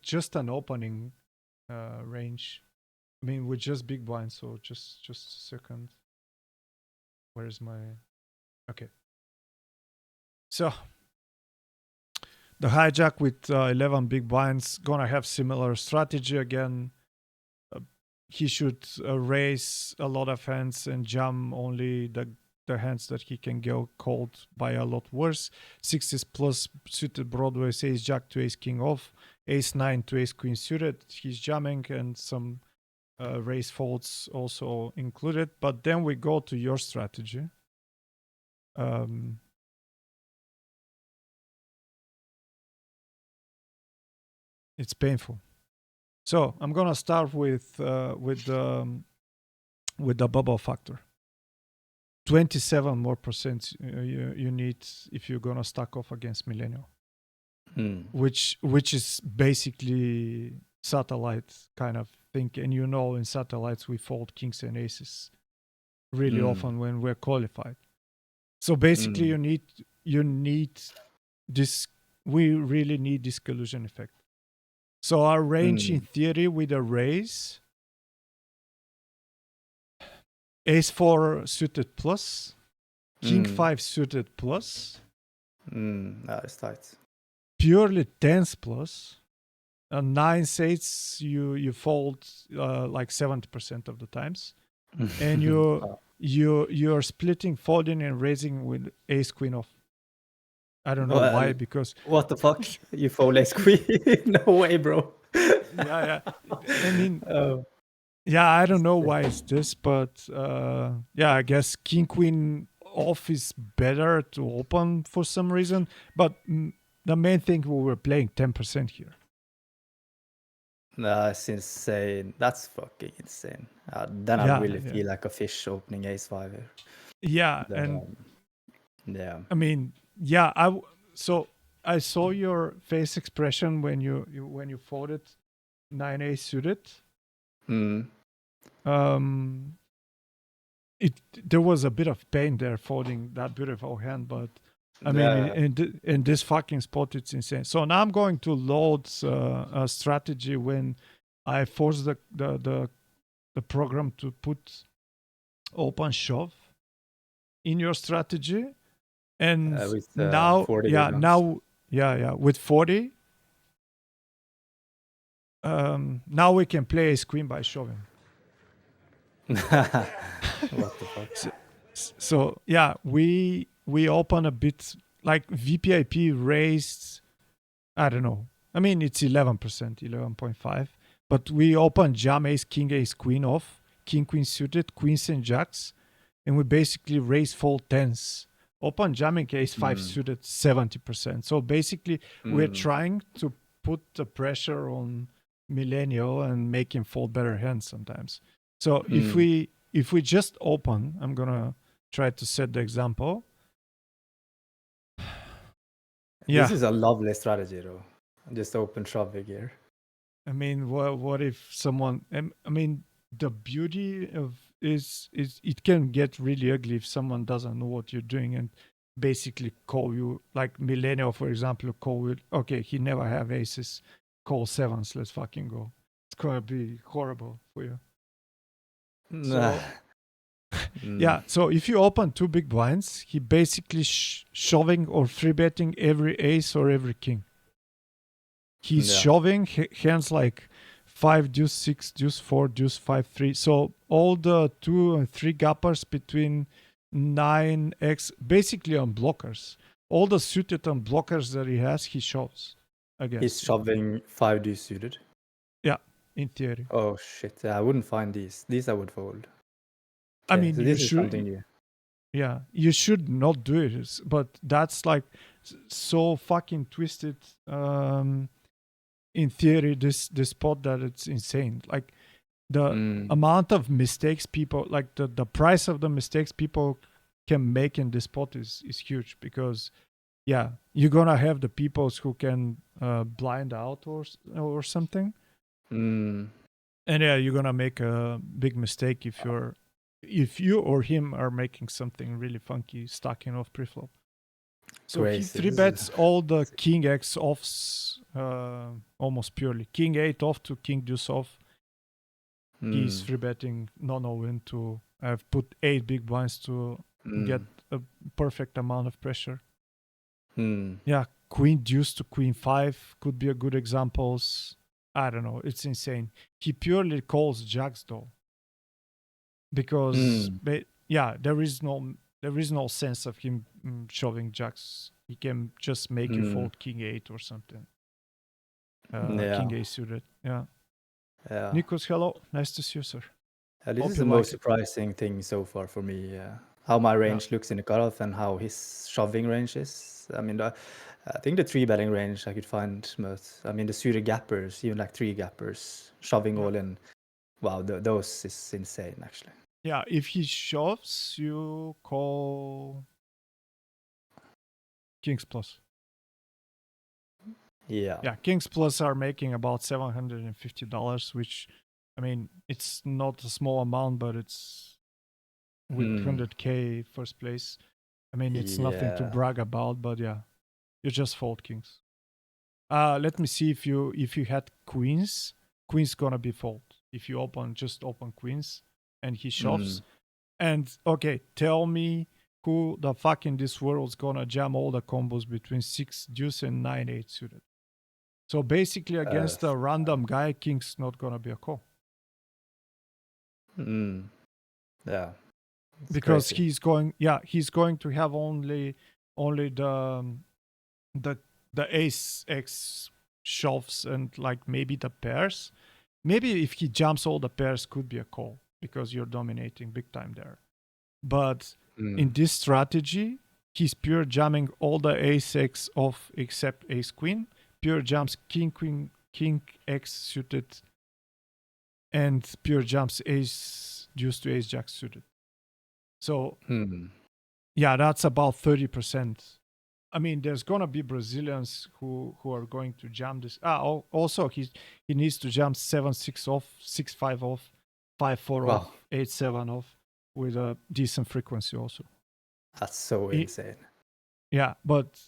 just an opening range mean, with just big blind. So just a second. Where is my? Okay. So the hijack with 11 big blinds gonna have similar strategy again. He should raise a lot of hands and jam only the hands that he can go cold by a lot worse. 60s plus suited Broadway's ace jack to ace king off, ace 9 to ace queen suited. He's jamming and some raise folds also included. But then we go to your strategy. It's painful. So I'm gonna start with the bubble factor. 27 more percent you need if you're gonna stack off against Millennial, which is basically satellite kind of thing. And you know, in satellites we fold kings and aces really often when we're qualified. So basically, you need this. We really need this collusion effect. So our range in theory with a raise, ace 4 suited plus, king 5 suited plus, That is tight. purely tens plus, and 9s 8s you fold like 70% of the times, and you're splitting folding and raising with ace queen off. I don't know why, because what the fuck? You fold ace queen? No way, bro. yeah. I mean, yeah, I don't know why it's this, but yeah, I guess king queen off is better to open for some reason. But the main thing, we were playing 10% here. That's insane. That's fucking insane. Then I really feel like a fish opening ace 5 here. Yeah, yeah. I mean, yeah. So I saw your face expression when you folded 9 ace suited. There was a bit of pain there folding that beautiful hand, but I mean, in this fucking spot, it's insane. So now I'm going to load a strategy when I force the program to put open shove in your strategy, and now with 40, now we can play ace queen by shoving. What the fuck? So yeah, we open a bit like VPIP raised. I don't know. I mean, it's 11%, 11.5. But we open jam ace queen off, king queen suited, queens and jacks, and we basically raise fold tens. Open jamming ace 5 suited 70%. So basically, we're trying to put the pressure on Millennial and make him fold better hands sometimes. So if we just open, I'm gonna try to set the example. Yeah. This is a lovely strategy, though. Just open shoving here. I mean, what if someone? I mean, the beauty of is it can get really ugly if someone doesn't know what you're doing and basically call you, like Millennial, for example, call you. Okay, he never have aces. Call sevens. Let's fucking go. It's gonna be horrible for you. So, yeah. So if you open 2 big blinds, he basically shoving or free betting every ace or every king. He's shoving hands like 5 deuce 6 deuce 4 deuce 5 3. So all the 2 and 3 gappers between 9x, basically on blockers. All the suited on blockers that he has, he shoves against. He's shoving 5 deuce suited. Yeah, in theory. Oh shit! I wouldn't find these. These I would fold. I mean, so you this is should. something new. Yeah, you should not do it, but that's like so fucking twisted. In theory, this spot that it's insane. Like the amount of mistakes people, like the price of the mistakes people can make in this spot is huge, because yeah, you're gonna have the peoples who can blind out or something, and yeah, you're gonna make a big mistake if you or him are making something really funky, stacking off preflop. So Crazy. he 3-bets all the king X offs almost purely. King 8 off to king deuce off. he's free betting non-all-in to. I've put 8 big blinds to get a perfect amount of pressure. Yeah, queen deuce to queen 5 could be a good examples. I don't know. It's insane. He purely calls jacks though, because there is no sense of him shoving jacks. He can just make you fold king 8 or something. King 8 suited. Yeah. Nikos, hello. Nice to see you, sir. This Hope is you the like most it. surprising thing so far for me. How my range looks in the cutoff and how his shoving range is. I mean, I think the 3-betting range I could find most. I mean, the suited gappers, even like 3 gappers, shoving all in. Wow, those is insane, actually. Yeah, if he shoves, you call Kings Plus. Yeah. Yeah, Kings Plus are making about $750, which, I mean, it's not a small amount, but it's with 100K first place. I mean, it's nothing to brag about, but yeah, you just fold Kings. Let me see if you had Queens. Queens gonna be fold. If you just open Queens and he shoves. And okay, tell me who the fuck in this world is gonna jam all the combos between 6 deuce and 9-8 suited. So basically, against a random guy, King's not gonna be a call. Yeah. Because crazy. he's going to have only the ace X shoves and like maybe the pairs. Maybe if he jumps all the pairs could be a call because you're dominating big time there. But in this strategy, he's pure jamming all the ace X off except ace queen. Pure jumps king queen king X suited, and pure jumps ace deuce to ace jack suited. So yeah, that's about 30%. I mean, there's gonna be Brazilians who are going to jam this. Also he needs to jump 7-6 off, 6-5 off, 5-4 off, 8-7 off with a decent frequency also. That's so insane. Yeah, but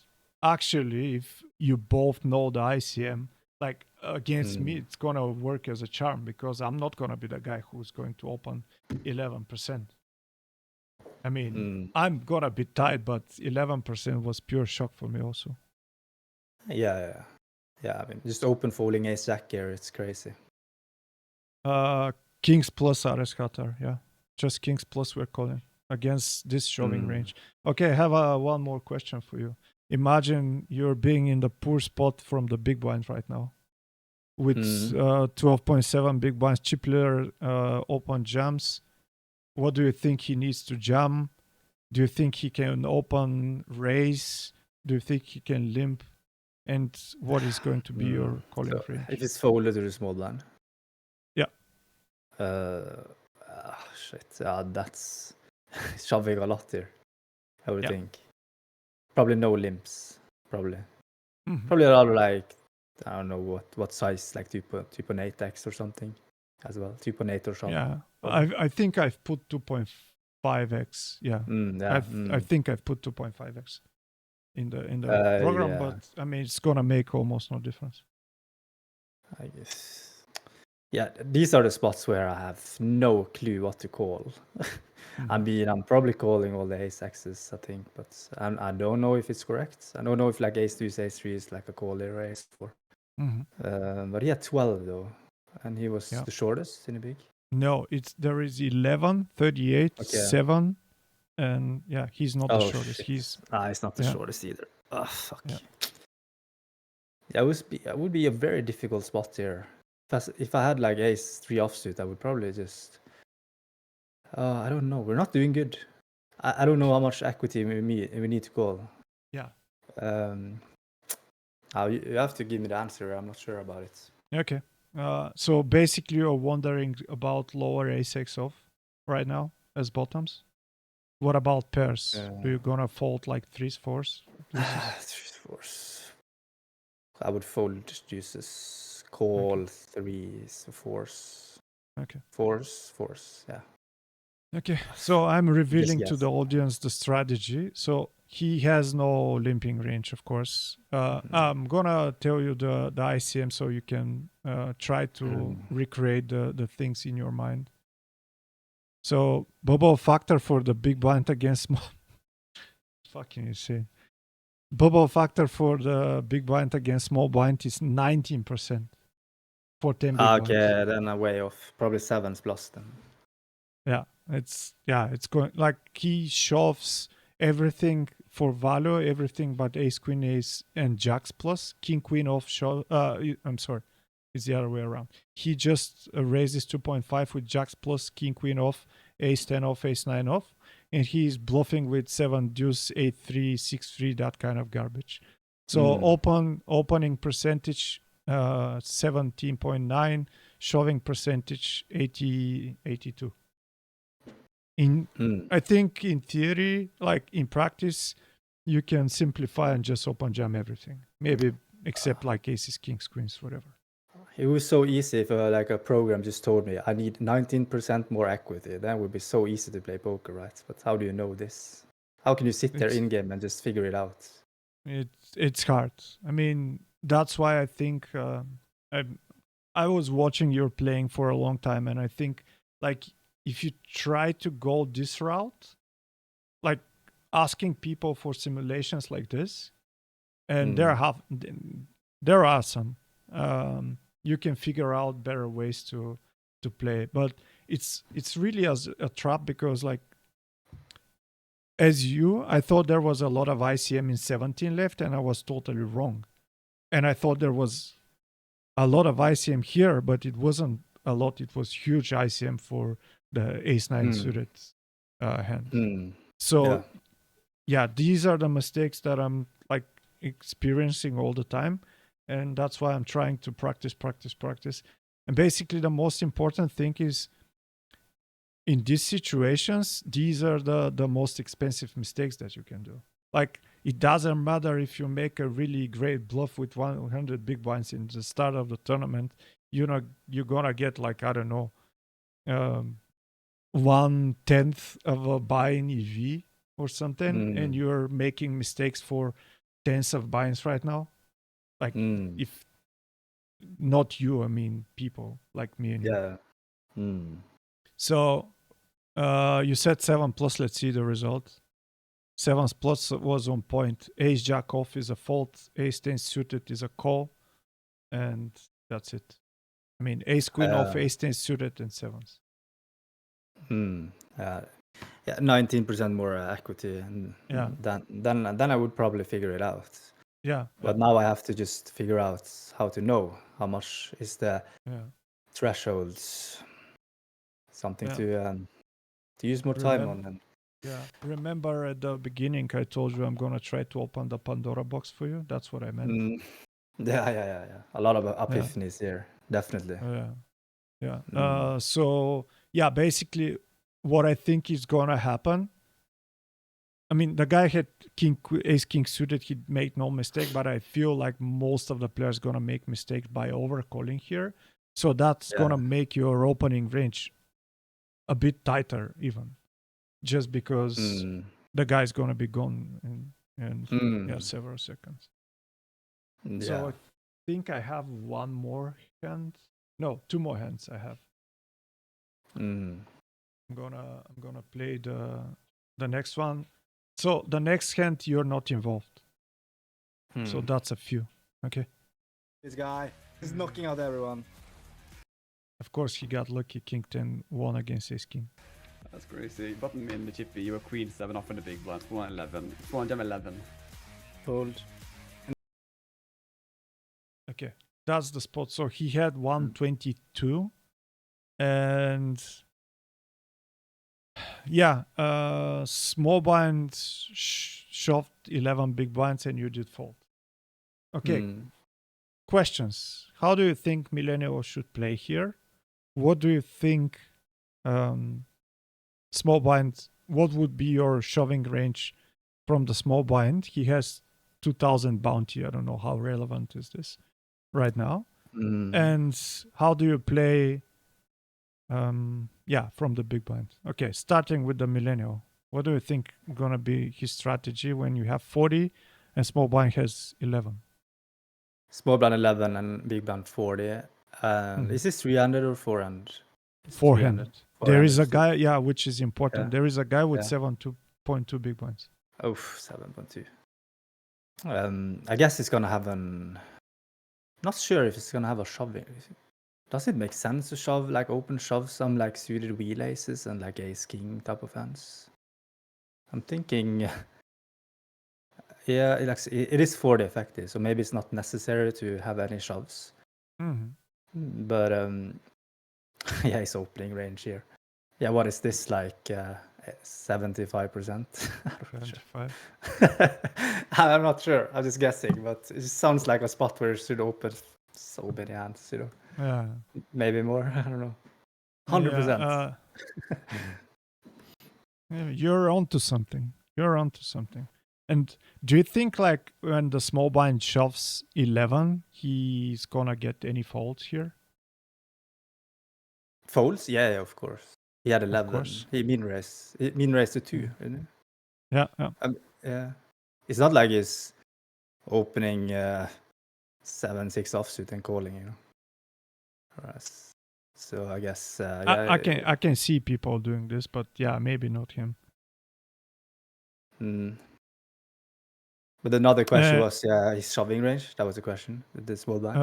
actually, if you both know the ICM, like against me, it's gonna work as a charm because I'm not gonna be the guy who's going to open 11%. I mean, I'm gonna be tight, but 11% was pure shock for me also. Yeah. I mean, just open folding ace jack here, it's crazy. Kings plus Ares Qatar, yeah. Just Kings plus we're calling against this shoving range. Okay, I have one more question for you. Imagine you're being in the poor spot from the big blind right now with 12.7 big blinds, chip leader, open jams. What do you think he needs to jam? Do you think he can open raise? Do you think he can limp? And what is going to be your calling range? If it's folded to the small blind. Yeah. Shit. Yeah, that's shoving a lot here, I would think. Probably no limps. Probably. Probably a lot of like, I don't know what size, like 2.8x or something as well. 2.8 or something. Yeah. I think I've put 2.5x. Yeah. I think I've put 2.5x in the program, but I mean it's gonna make almost no difference. I guess. Yeah, these are the spots where I have no clue what to call. I mean, I'm probably calling all the ace X's, I think, but I don't know if it's correct. I don't know if like ace 2, ace 3 is like a call there, ace 4. But he had 12 though, and he was the shortest in the big. No, there is 11, 38, 7, and yeah, he's not the shortest. Shit. He's not the shortest either. Oh fuck. Yeah, it would be a very difficult spot here. If I had like ace 3 offsuit, I would probably just. I don't know. We're not doing good. I don't know how much equity we need to call. Yeah. You have to give me the answer. I'm not sure about it. Okay. So basically, you're wondering about lower ace X off right now as bottoms. What about pairs? Do you gonna fold like 3s, 4s? 3s, 4s. I would fold deuces, call 3s, 4s. Okay. 4s, yeah. Okay, so I'm revealing to the audience the strategy. So he has no limping range, of course. I'm gonna tell you the ICM so you can try to recreate the things in your mind. So bubble factor for the big blind against small. Fucking insane. Bubble factor for the big blind against small blind is 19% for 10 big blinds. Okay, then I'm way off. Probably sevens plus then. It's going like he shoves everything for value, everything but ace, queen, ace, and jacks plus. King, queen off shove. I'm sorry, it's the other way around. He just raises 2.5 with jacks plus, king, queen off, ace 10 off, ace 9 off, and he's bluffing with 7 deuce, 8 3, 6 3, that kind of garbage. So opening percentage 17.9, shoving percentage 82. I think in theory, like in practice, you can simplify and just open jam everything. Maybe except like aces, kings, queens, whatever. It was so easy if like a program just told me I need 19% more equity. That would be so easy to play poker, right? But how do you know this? How can you sit there in game and just figure it out? It's hard. I mean, that's why I think I was watching your playing for a long time, and I think like if you try to go this route, like asking people for simulations like this, and there are some, you can figure out better ways to play, but it's really as a trap because like I thought there was a lot of ICM in 17 left, and I was totally wrong, and I thought there was a lot of ICM here, but it wasn't a lot. It was huge ICM for the ace 9 suited hand. So yeah, these are the mistakes that I'm like experiencing all the time, and that's why I'm trying to practice. And basically the most important thing is in these situations, these are the most expensive mistakes that you can do. Like it doesn't matter if you make a really great bluff with 100 big blinds in the start of the tournament, you're gonna get like, I don't know, 1/10 of a buy in EV or something, and you're making mistakes for tens of buy-ins right now. Like if not you, I mean people like me and you. So you said 7 plus. Let's see the result. 7 plus was on point. Ace jack off is a fold. Ace 10 suited is a call, and that's it. I mean ace queen off, ace 10 suited, and sevens. Yeah, 19% more equity, and then I would probably figure it out. But now I have to just figure out how to know how much is the thresholds. Something to use more time on. And remember at the beginning I told you I'm gonna try to open the Pandora box for you. That's what I meant. Yeah. A lot of epiphanies here, definitely. So yeah, basically what I think is gonna happen, I mean the guy had ace king suited, he made no mistake, but I feel like most of the players gonna make mistakes by overcalling here, so that's gonna make your opening range a bit tighter even, just because the guy's gonna be gone in several seconds. So I think I have one more hand. No, two more hands I have. I'm gonna play the next one. So the next hand you're not involved. So that's a few. Okay. This guy is knocking out everyone. Of course he got lucky. King 10 won against ace king. That's crazy. Button in the chippy, you were queen 7 off in the big blinds, 411. 4 jam 11. Fold. Okay, that's the spot. So he had 122, and small blind shoved 11 big blinds, and you did fold. Okay. Questions. How do you think Millennial should play here? What do you think small blind, what would be your shoving range from the small blind? He has 2000 bounty. I don't know how relevant is this right now. And how do you play from the big blind? Okay, starting with the Millennial. What do you think gonna be his strategy when you have 40 and small blind has 11? Small blind 11 and big blind 40. Mhm. Is this 300 or 400? It's 400. There is a 400. guy, yeah, which is important. Yeah. There is a guy with Yeah. 7.2 big blinds. Oh, 7.2. I guess it's gonna have an. Not sure if it's gonna have a shoving. Does it make sense to shove, like open shove some like suited wheel aces and like ace king type of hands? I'm thinking, yeah, it is 40 effective, so maybe it's not necessary to have any shoves. Mhm. But yeah, it's opening range here. Yeah, what is this like? 75%? 75. I'm not sure. I'm just guessing, but it sounds like a spot where it should open so many hands, you know. Yeah. Maybe more. I don't know. 100%. Yeah, yeah, you're onto something. You're onto something. And do you think like when the small blind shoves 11, he's gonna get any folds here? Folds? Yeah, of course. He had Of 11. course. He min raise to 2, Mm. isn't it? Yeah, yeah. Yeah. It's not like he's opening 7-6 offsuit and calling, you know. So I guess yeah. I can see people doing this, but yeah, maybe not him. But another question was, yeah, his shoving range. That was the question. The small blind.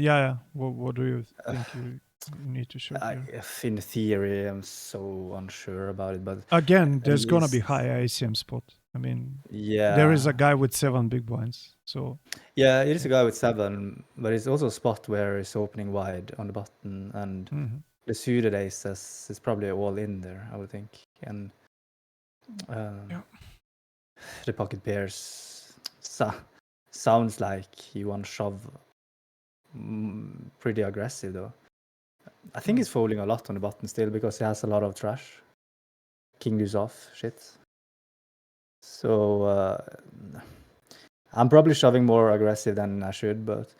Yeah. What do you think you need to shove here? In theory, I'm so unsure about it, but Again, at there's gonna be least- high ICM spot. I mean, Yeah, there is a guy with 7 big blinds, so Yeah, it is a guy with 7, but it's also a spot where it's opening wide on the button, and the suited aces is probably all in there, I would think, and the pocket pairs sounds like he wants shove pretty aggressive though. I think he's folding a lot on the button still because he has a lot of trash, king deuce off shit. So I'm probably shoving more aggressive than I should, but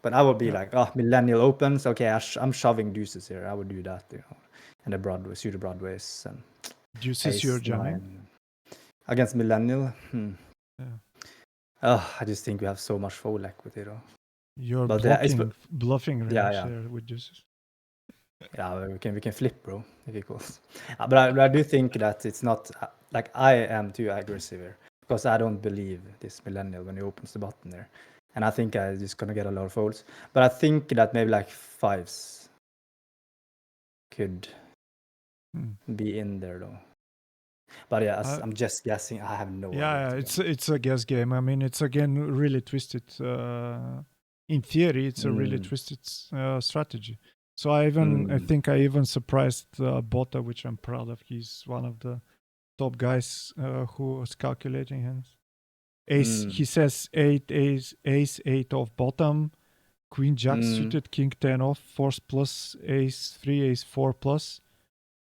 I would be like, millennial opens, okay, I'm shoving deuces here. I would do that, you know, and the Broadway, suited Broadways and deuces you're jamming. 9. Against millennial. Yeah. I just think we have so much fold equity though. You're But, bluffing range yeah. here with deuces. Yeah, we can flip, bro, if it goes. But I do think that it's not like I am too aggressive here because I don't believe this millennial when he opens the button there, and I think I'm just gonna get a lot of folds. But I think that maybe like 5s could be in there though. But yeah, I'm just guessing. I have no idea. Yeah, it's a guess game. I mean, it's again really twisted. In theory, it's a really twisted strategy. So I think I even surprised Botta, which I'm proud of. He's one of the top guys who was calculating hands. Ace, he says 8 ace 8 off bottom, queen jack suited, king 10 off, force plus, ace 3, ace 4 plus.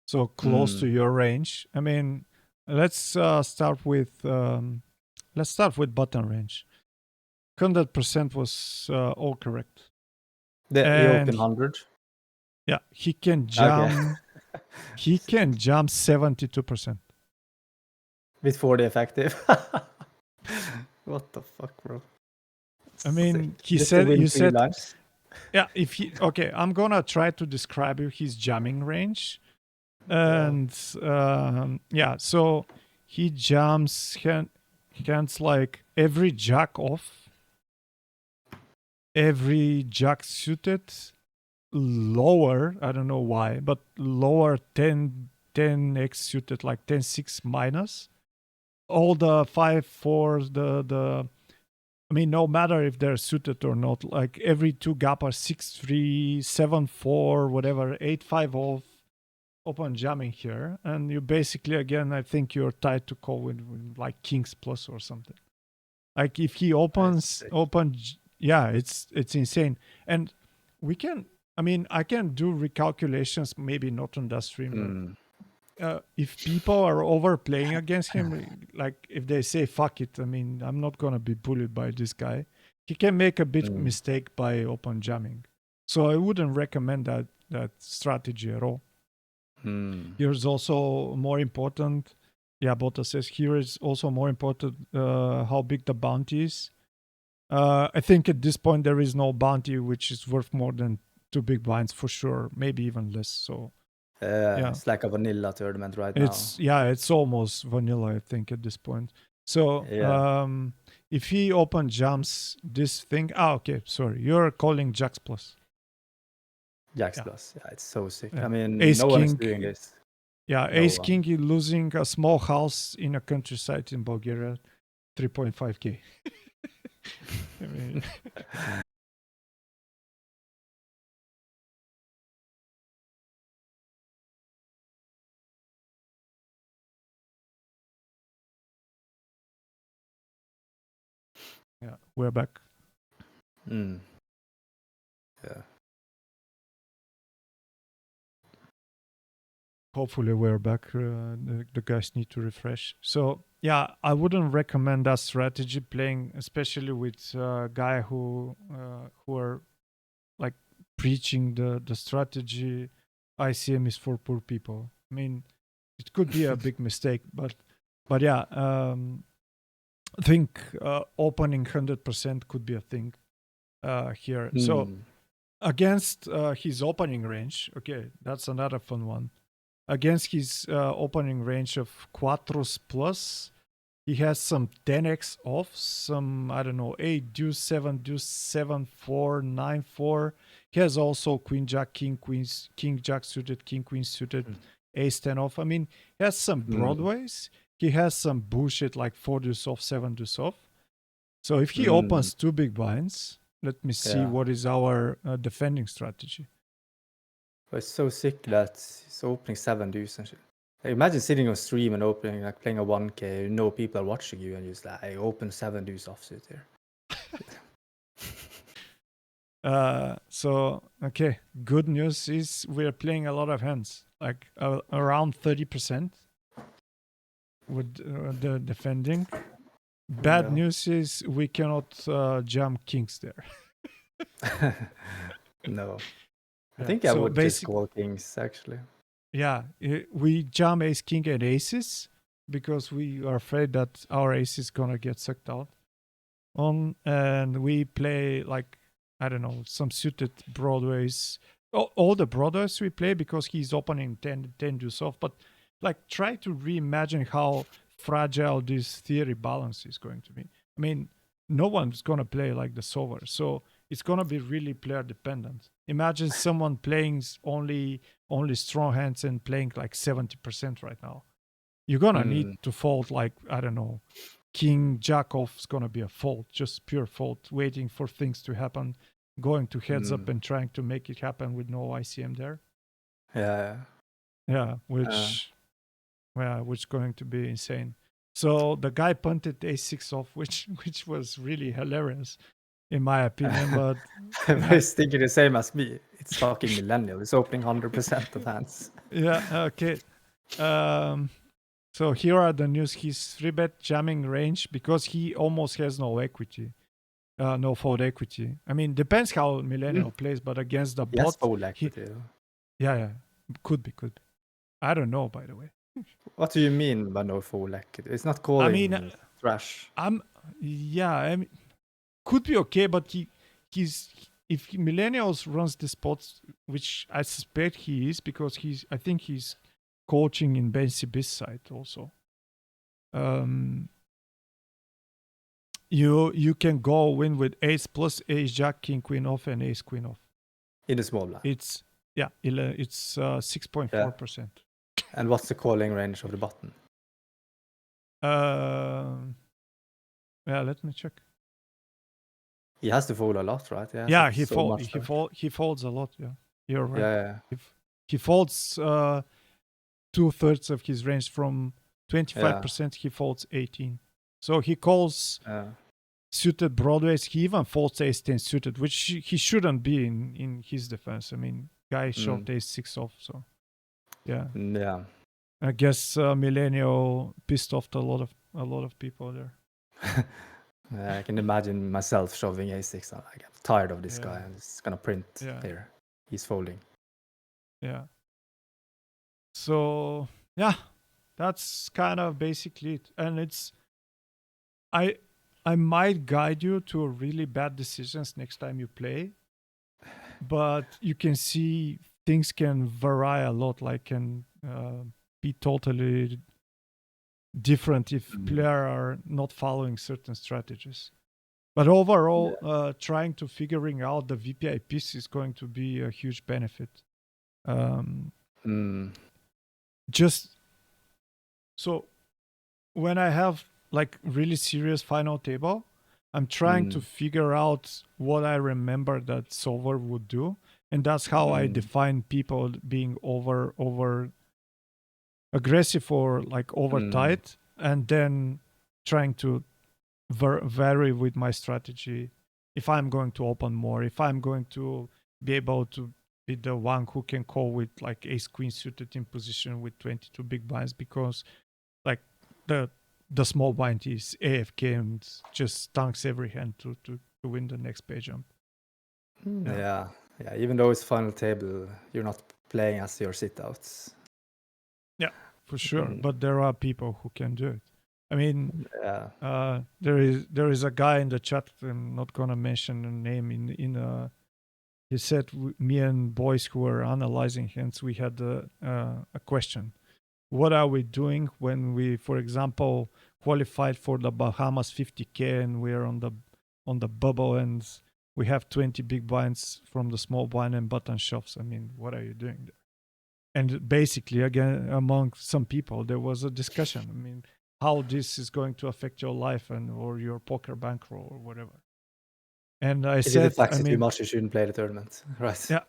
So close to your range. I mean, let's start with button range. 100% was all correct. He opened 100. Yeah, he can jump. He can jump 72% with 40 effective. What the fuck, bro? I mean, he Just said you said lines. yeah. If he okay, I'm gonna try to describe you his jamming range, and yeah. So he jumps hands like every jack off, every jack suited, lower, I don't know why, but lower 10x suited, like 10-6 minus. All the 5-4, I mean, no matter if they're suited or not, like every 2 gap are 6-3, 7-4, whatever, 8-5 off, open jamming here. And you basically, again, I think you're tied to call with like kings plus or something. Like if he opens, yeah, it's insane. And we can, I mean, I can do recalculations, maybe not on that stream, but if people are overplaying against him, like if they say, fuck it, I mean, I'm not going to be bullied by this guy. He can make a big mistake by open jamming. So I wouldn't recommend that strategy at all. Here's also more important, Yeah, Bottas says here is also more important how big the bounty is. I think at this point there is no bounty which is worth more than 2 big blinds for sure, maybe even less. So yeah, It's like a vanilla tournament right it's almost vanilla, I think, at this point. So Yeah. if he open jumps this thing, okay, sorry, you're calling Jacks plus. Jacks Yeah. plus. Yeah, it's so sick. Yeah. I mean, Ace no one is king. doing this. Yeah, No Ace one. King is losing a small house in a countryside in Bulgaria, 3.5k. I mean, yeah, we're back. Mm. Yeah. Hopefully we're back. The guys need to refresh. So yeah, I wouldn't recommend that strategy playing, especially with a guy who are like preaching the strategy. ICM is for poor people. I mean, it could be a big mistake, but yeah, I think opening 100% could be a thing here. So Mm. against his opening range, okay, that's another fun one. Against his opening range of Quattros plus, he has some 10x off, some, I don't know, 8 deuce 7 deuce 7 4 9 4. He has also Queen Jack, King Queens, King Jack suited, King Queen suited, Ace 10 off. I mean, he has some broadways. He has some bullshit like 4 deuce off, 7 deuce off. So if he opens 2 big blinds, let me see Yeah. what is our defending strategy. But it's so sick that it's opening 7 deuce and shit. Like, imagine sitting on stream and opening, like playing a 1K, you know people are watching you, and you just like, I open 7 deuce offsuit here. So okay, good news is we're playing a lot of hands, like around 30% with the defending. Bad Yeah. news is we cannot jump kings there. No. I Yeah, think I so would just call kings, actually. Yeah, we jam ace king and aces because we are afraid that our ace is gonna get sucked out on, and we play like, I don't know, some suited broadways, all the broadways we play because he's opening 10 deuce off. But like, try to reimagine how fragile this theory balance is going to be. I mean, no one's gonna play like the solver, so it's gonna be really player dependent. Imagine someone playing only strong hands and playing like 70% right now. You're gonna need to fold, like, I don't know, king jack off is gonna be a fold, just pure fold, waiting for things to happen, going to heads up and trying to make it happen with no ICM there. Yeah. Which going to be insane. So the guy punted a6 off, which was really hilarious in my opinion. But He's thinking the same as me. It's fucking millennial. It's opening 100% of hands. Yeah, okay. So here are the news. He's 3-bet jamming range because he almost has no equity. No fold equity. I mean, depends how Millennial plays, but against the Yes, bot, fold equity. yeah, could be. I don't know, by the way. What do you mean by no fold equity? It's not calling trash. I mean, could be okay, but he's if Millennials runs the spots, which I suspect he is, because I think he's coaching in Ben CB's side also. You can go win with ace plus ace jack king queen off and ace queen off in the small blind. It's 6.4%. And what's the calling range of the button? Yeah, let me check. He has to fold a lot, right? Yeah, he folds a lot. Yeah, you're right. Yeah. He folds 2/3 of his range. From 25%, he folds 18. So he calls suited broadways. He even folds ace 10 suited, which he shouldn't be in his defense. I mean, guy shoved ace 6 off. So yeah. I guess Millennial pissed off a lot of people there. I can imagine myself shoving a6. I'm tired of this guy. I'm just gonna print here. He's folding. Yeah. So yeah, That's kind of basically it. And it's I might guide you to really bad decisions next time you play, but you can see things can vary a lot, like can be totally different if players are not following certain strategies. But overall, trying to figuring out the VPI piece is going to be a huge benefit. Just so when I have like really serious final table, I'm trying to figure out what I remember that solver would do, and that's how I define people being over aggressive or like over tight, and then trying to vary with my strategy. If I'm going to open more, if I'm going to be able to be the one who can call with like ace queen suited in position with 22 big blinds, because like the small blind is AFK and just stunks every hand to win the next page jump. Yeah. Even though it's final table, you're not playing as your sit outs. Yeah, for sure. But there are people who can do it. I mean, Yeah. there is a guy in the chat. I'm not gonna mention the name. He said me and boys who were analyzing hands, we had a question. What are we doing when we, for example, qualified for the Bahamas 50K and we're on the bubble and we have 20 big blinds from the small blind and button shoves? I mean, what are you doing there? And basically, again, among some people, there was a discussion. I mean, how this is going to affect your life or your poker bankroll or whatever. And I said, if it affects you too much, you shouldn't play the tournament, right? Yeah,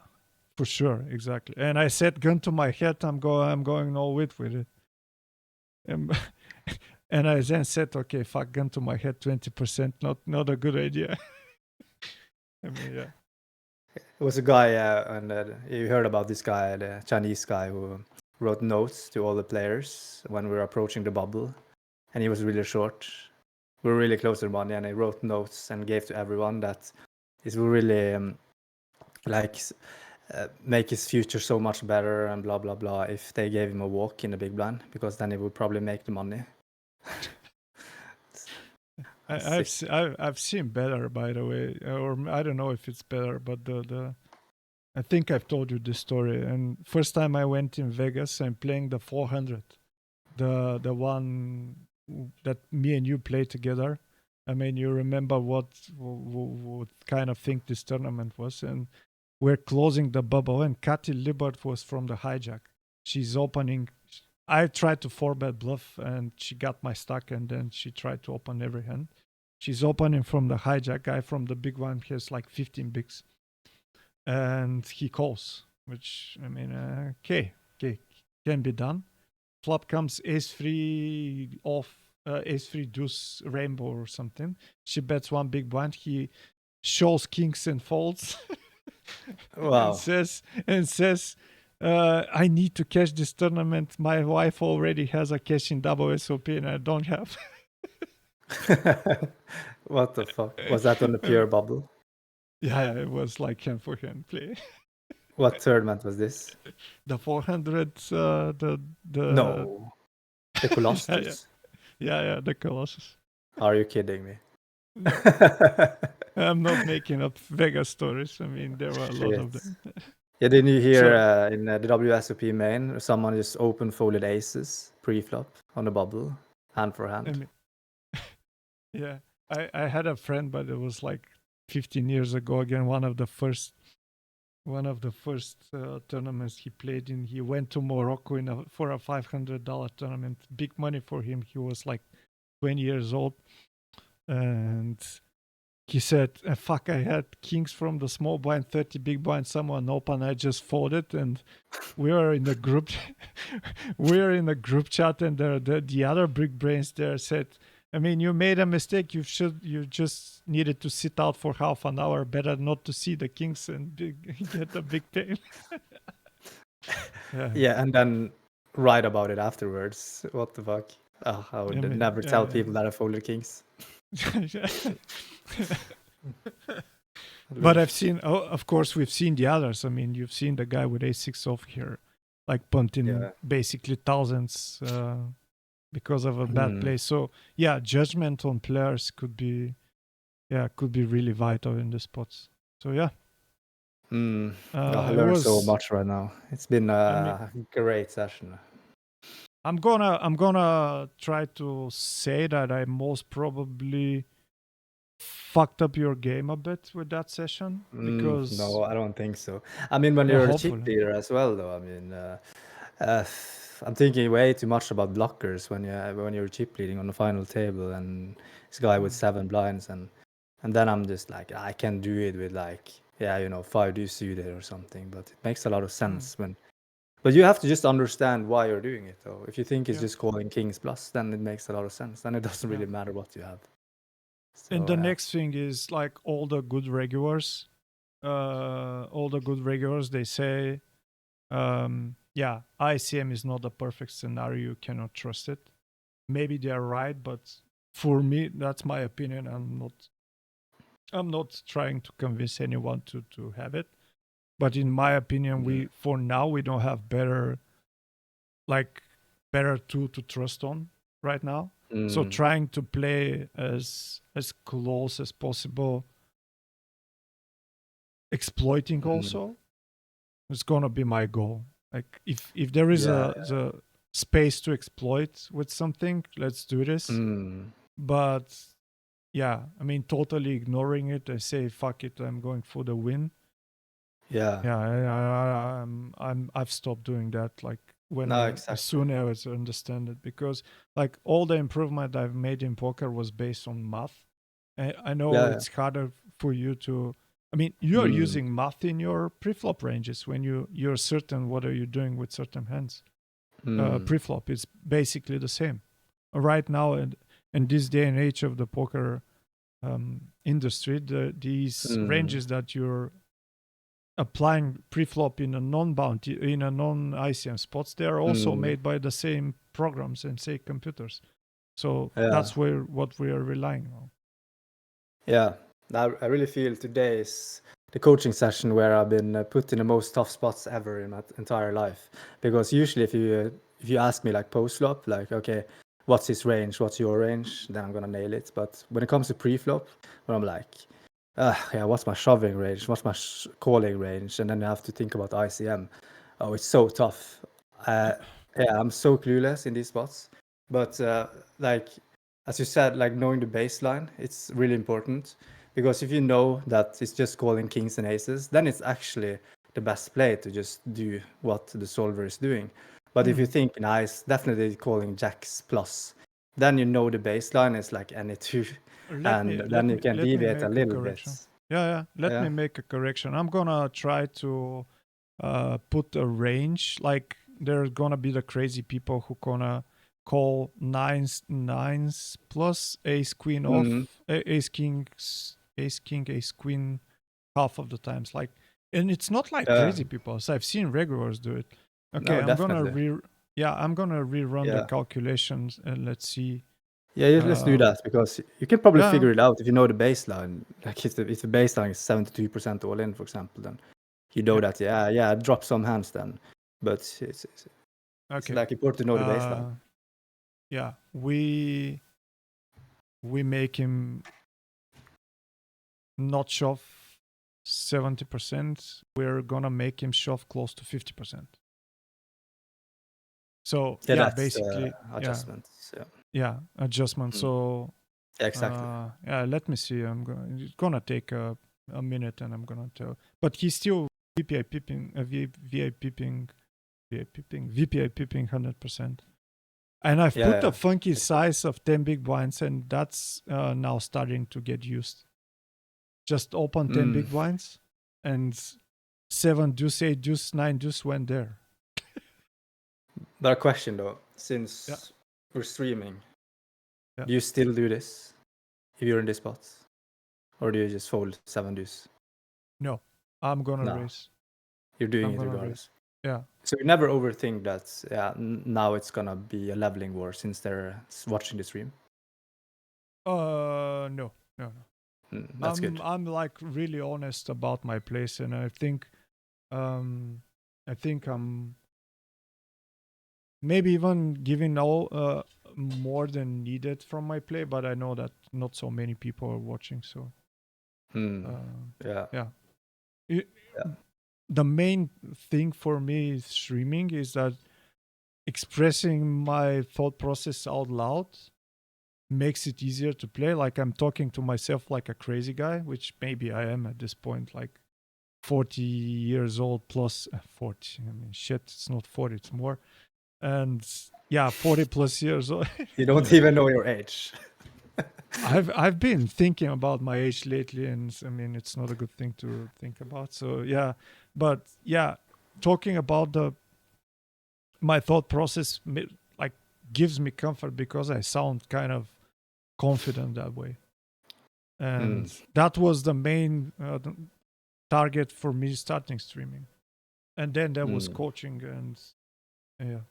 for sure, exactly. And I said, gun to my head, I'm going all with it. And I then said, okay, fuck, gun to my head, 20%, not a good idea. I mean, yeah. It was a guy, and you heard about this guy, the Chinese guy who wrote notes to all the players when we were approaching the bubble, and he was really short. We were really close to the money, and he wrote notes and gave to everyone that this will really make his future so much better and blah blah blah if they gave him a walk in the big blind, because then he would probably make the money. I've seen better, by the way, or I don't know if it's better, but I think I've told you this story. And first time I went in Vegas, I'm playing the 400, the one that me and you played together. I mean, you remember what kind of thing this tournament was, and we're closing the bubble, and Kathy Libert was from the hijack. She's opening. I tried to 4-bet bluff, and she got my stack, and then she tried to open every hand. She's opening from the hijack. Guy from the big one has like 15 bigs, and he calls, which, I mean, okay, can be done. Flop comes ace-3 off, ace-3 deuce rainbow or something. She bets one big blind. He shows kings and folds. Wow. and says, I need to cash this tournament. My wife already has a cash in double SOP and I don't have. What the fuck? Was that on the pure bubble? Yeah, it was like hand for hand play. What tournament was this? The 400, the No. The Colossus? Yeah, the Colossus. Are you kidding me? I'm not making up Vegas stories. I mean, there were a lot of them. Yeah, didn't you hear in the WSOP main, someone just open folded aces pre-flop on the bubble, hand for hand? I mean, yeah, I had a friend, but it was like 15 years ago. Again, one of the first tournaments he played in. He went to Morocco for a $500 tournament. Big money for him. He was like 20 years old, and he said, fuck, I had kings from the small blind, 30 big blind, someone open, I just folded, and we were in the group chat, and the other big brains there said, I mean, you made a mistake. You just needed to sit out for half an hour. Better not to see the kings and get a big tail. Yeah, and then write about it afterwards. What the fuck? Oh, I would never tell people that I folded kings. But I've seen, of course, we've seen the others. I mean, you've seen the guy with a6 off here. like punting Yeah. basically thousands because of a bad play. So yeah, judgment on players could be really vital in the spots. So yeah, I it learned so was. much right now. It's been I mean, a great session. I'm gonna try to say that I most probably fucked up your game a bit with that session because No, I don't think so. I mean, when yeah, you're a chip hopefully. leader as well, though. I mean, I'm thinking way too much about blockers when you're chip leading on the final table, and this guy with 7 blinds, and then I'm just like, I can do it with like 5 deuce suited or something. But it makes a lot of sense when. But you have to just understand why you're doing it, though. If you think it's Yeah. just calling kings plus, then it makes a lot of sense. Then it doesn't really Yeah. matter what you have. And So, the next thing is like all the good regulars, they say, ICM is not a perfect scenario. You cannot trust it. Maybe they're right, but for me, that's my opinion. I'm not trying to convince anyone to have it. But in my opinion, we don't have better tool to trust on right now. So trying to play as close as possible, exploiting also, is gonna be my goal. Like if there is the space to exploit with something, let's do this. But yeah, I mean, totally ignoring it, I say fuck it, I'm going for the win. Yeah, I've stopped doing that. Like when as soon as I understand it, because like all the improvement I've made in poker was based on math. I know it's harder for you to. I mean, you are using math in your pre-flop ranges when you're certain what are you doing with certain hands. Pre-flop is basically the same. Right now, in this day and age of the poker industry, these ranges that you're applying pre-flop in a non-ICM spots, they are also made by the same programs and same computers. So that's what we are relying on. Yeah, I really feel today is the coaching session where I've been put in the most tough spots ever in my entire life. Because usually if you ask me like post-flop, like, okay, what's his range, what's your range, then I'm gonna nail it. But when it comes to pre-flop, where I'm like, what's my shoving range, what's my calling range, and then you have to think about ICM. Oh, it's so tough. I'm so clueless in these spots. But like as you said, like knowing the baseline, it's really important, because if you know that it's just calling kings and aces, then it's actually the best play to just do what the solver is doing. But if you think, nice, definitely calling jacks plus, then you know the baseline is like any two, and then you can deviate a little bit. Let me make a correction. I'm gonna try to put a range. Like there's gonna be the crazy people who gonna call nines plus ace queen off, ace king, ace queen half of the times. Like, and it's not like crazy people. So I've seen regulars do it. Okay, No, I'm gonna rerun the Yeah. calculations and let's see. Yeah, let's do that, because you can probably figure it out if you know the baseline. Like if the baseline is 72% all in, for example, then you know that drop some hands then. But it's like important to know the baseline. Yeah, we make him not shove 70%. We're gonna make him shove close to 50%. So That's basically adjustments. Adjustment. So exactly. let me see. It's gonna take a minute, and I'm gonna tell. But he's still VPI pipping 100%. And I've put a funky size of 10 big blinds, and that's now starting to get used. Just open 10 big blinds, and 7 deuce, 8 deuce, 9 deuce went there. But a question though, since we're streaming, do you still do this if you're in this spot? Or do you just fold 7 deuce? No, I'm gonna raise. You're doing it regardless. Raise. Yeah. So you never overthink that now it's gonna be a leveling war since they're watching the stream? No. That's good. I'm like really honest about my place, and I think I'm maybe even giving all more than needed from my play, but I know that not so many people are watching, so Yeah. yeah. It- Yeah. The main thing for me is streaming is that expressing my thought process out loud makes it easier to play. Like I'm talking to myself like a crazy guy, which maybe I am at this point, like 40 years old plus 40. I mean, shit, it's not 40, it's more. And yeah, 40 plus years old. You don't even know your age. I've been thinking about my age lately, and I mean it's not a good thing to think about. So yeah, but yeah, talking about my thought process like gives me comfort because I sound kind of confident that way, and that was the main target for me starting streaming, and then there was coaching and yeah.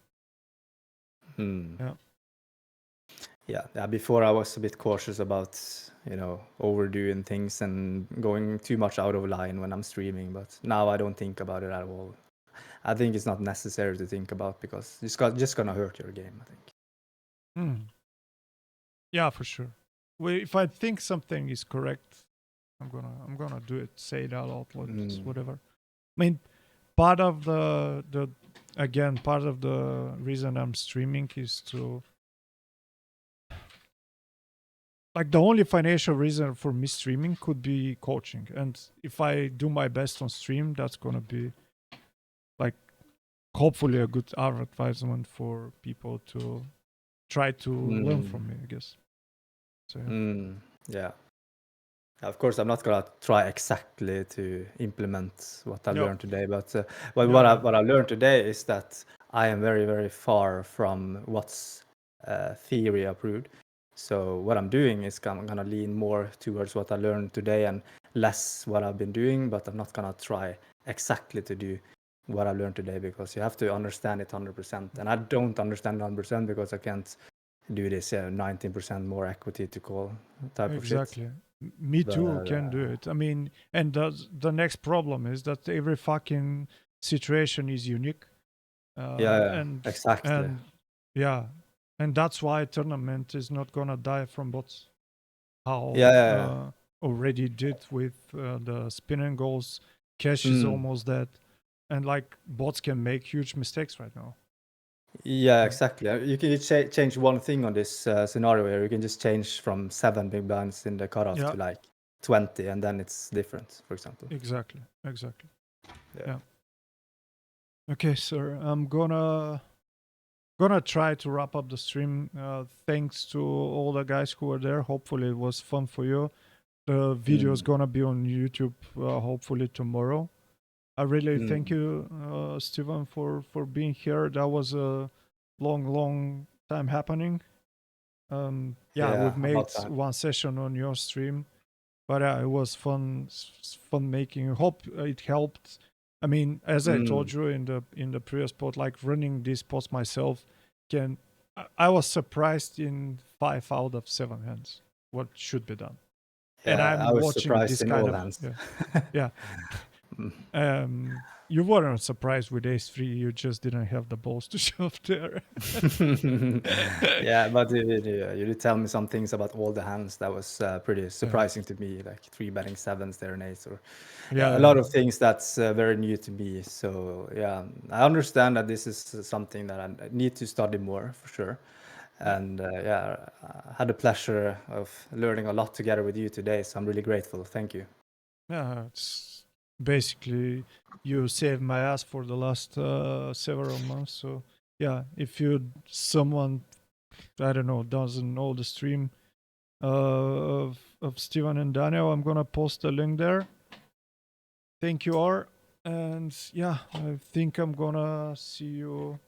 Yeah. Yeah. Before I was a bit cautious about, overdoing things and going too much out of line when I'm streaming, but now I don't think about it at all. I think it's not necessary to think about because it's just gonna hurt your game, I think. Yeah, for sure. Well, if I think something is correct, I'm gonna do it. Say it out loud, whatever. I mean, part of the again, part of the reason I'm streaming is to like the only financial reason for me streaming could be coaching, and if I do my best on stream, that's gonna be like hopefully a good advertisement for people to try to learn from me, I guess. So Yeah. Of course, I'm not gonna try exactly to implement what I No. learned today, but what I learned today is that I am very, very far from what's theory approved. So what I'm doing is I'm gonna lean more towards what I learned today and less what I've been doing, but I'm not gonna try exactly to do what I learned today because you have to understand it 100%. And I don't understand 100% because I can't do this 19% more equity to call type of shit. Exactly. Me too can do it. I mean, and the next problem is that every fucking situation is unique. And exactly. and yeah, and that's why tournament is not gonna die from bots. How already did with the spinning goals, cash is almost dead, and like bots can make huge mistakes right now. Yeah, exactly. You can just change one thing on this scenario here. You can just change from 7 big blinds in the cutoff to like 20, and then it's different, for example. Exactly. Yeah. Okay, sir. I'm gonna try to wrap up the stream. Thanks to all the guys who were there. Hopefully it was fun for you. The video is gonna be on YouTube hopefully tomorrow. I really thank you, Steven, for being here. That was a long time happening. We've made one session on your stream, but it was fun making. Hope it helped. I mean, as I told you in the previous pod, like running this post myself can. I was surprised in 5 out of 7 hands what should be done, and I'm I was watching surprised this in kind all of hands. yeah. You weren't surprised with Ace 3. You just didn't have the balls to shove there. Yeah, but you did tell me some things about all the hands that was pretty surprising to me, like 3-betting 7s there and 8s, or a lot of things that's very new to me. So yeah, I understand that this is something that I need to study more for sure. And I had the pleasure of learning a lot together with you today. So I'm really grateful. Thank you. Yeah, it's basically you saved my ass for the last several months. So yeah, if someone I don't know doesn't know the stream of Steven and Daniel, I'm gonna post a link there. Thank you all, and yeah, I think I'm gonna see you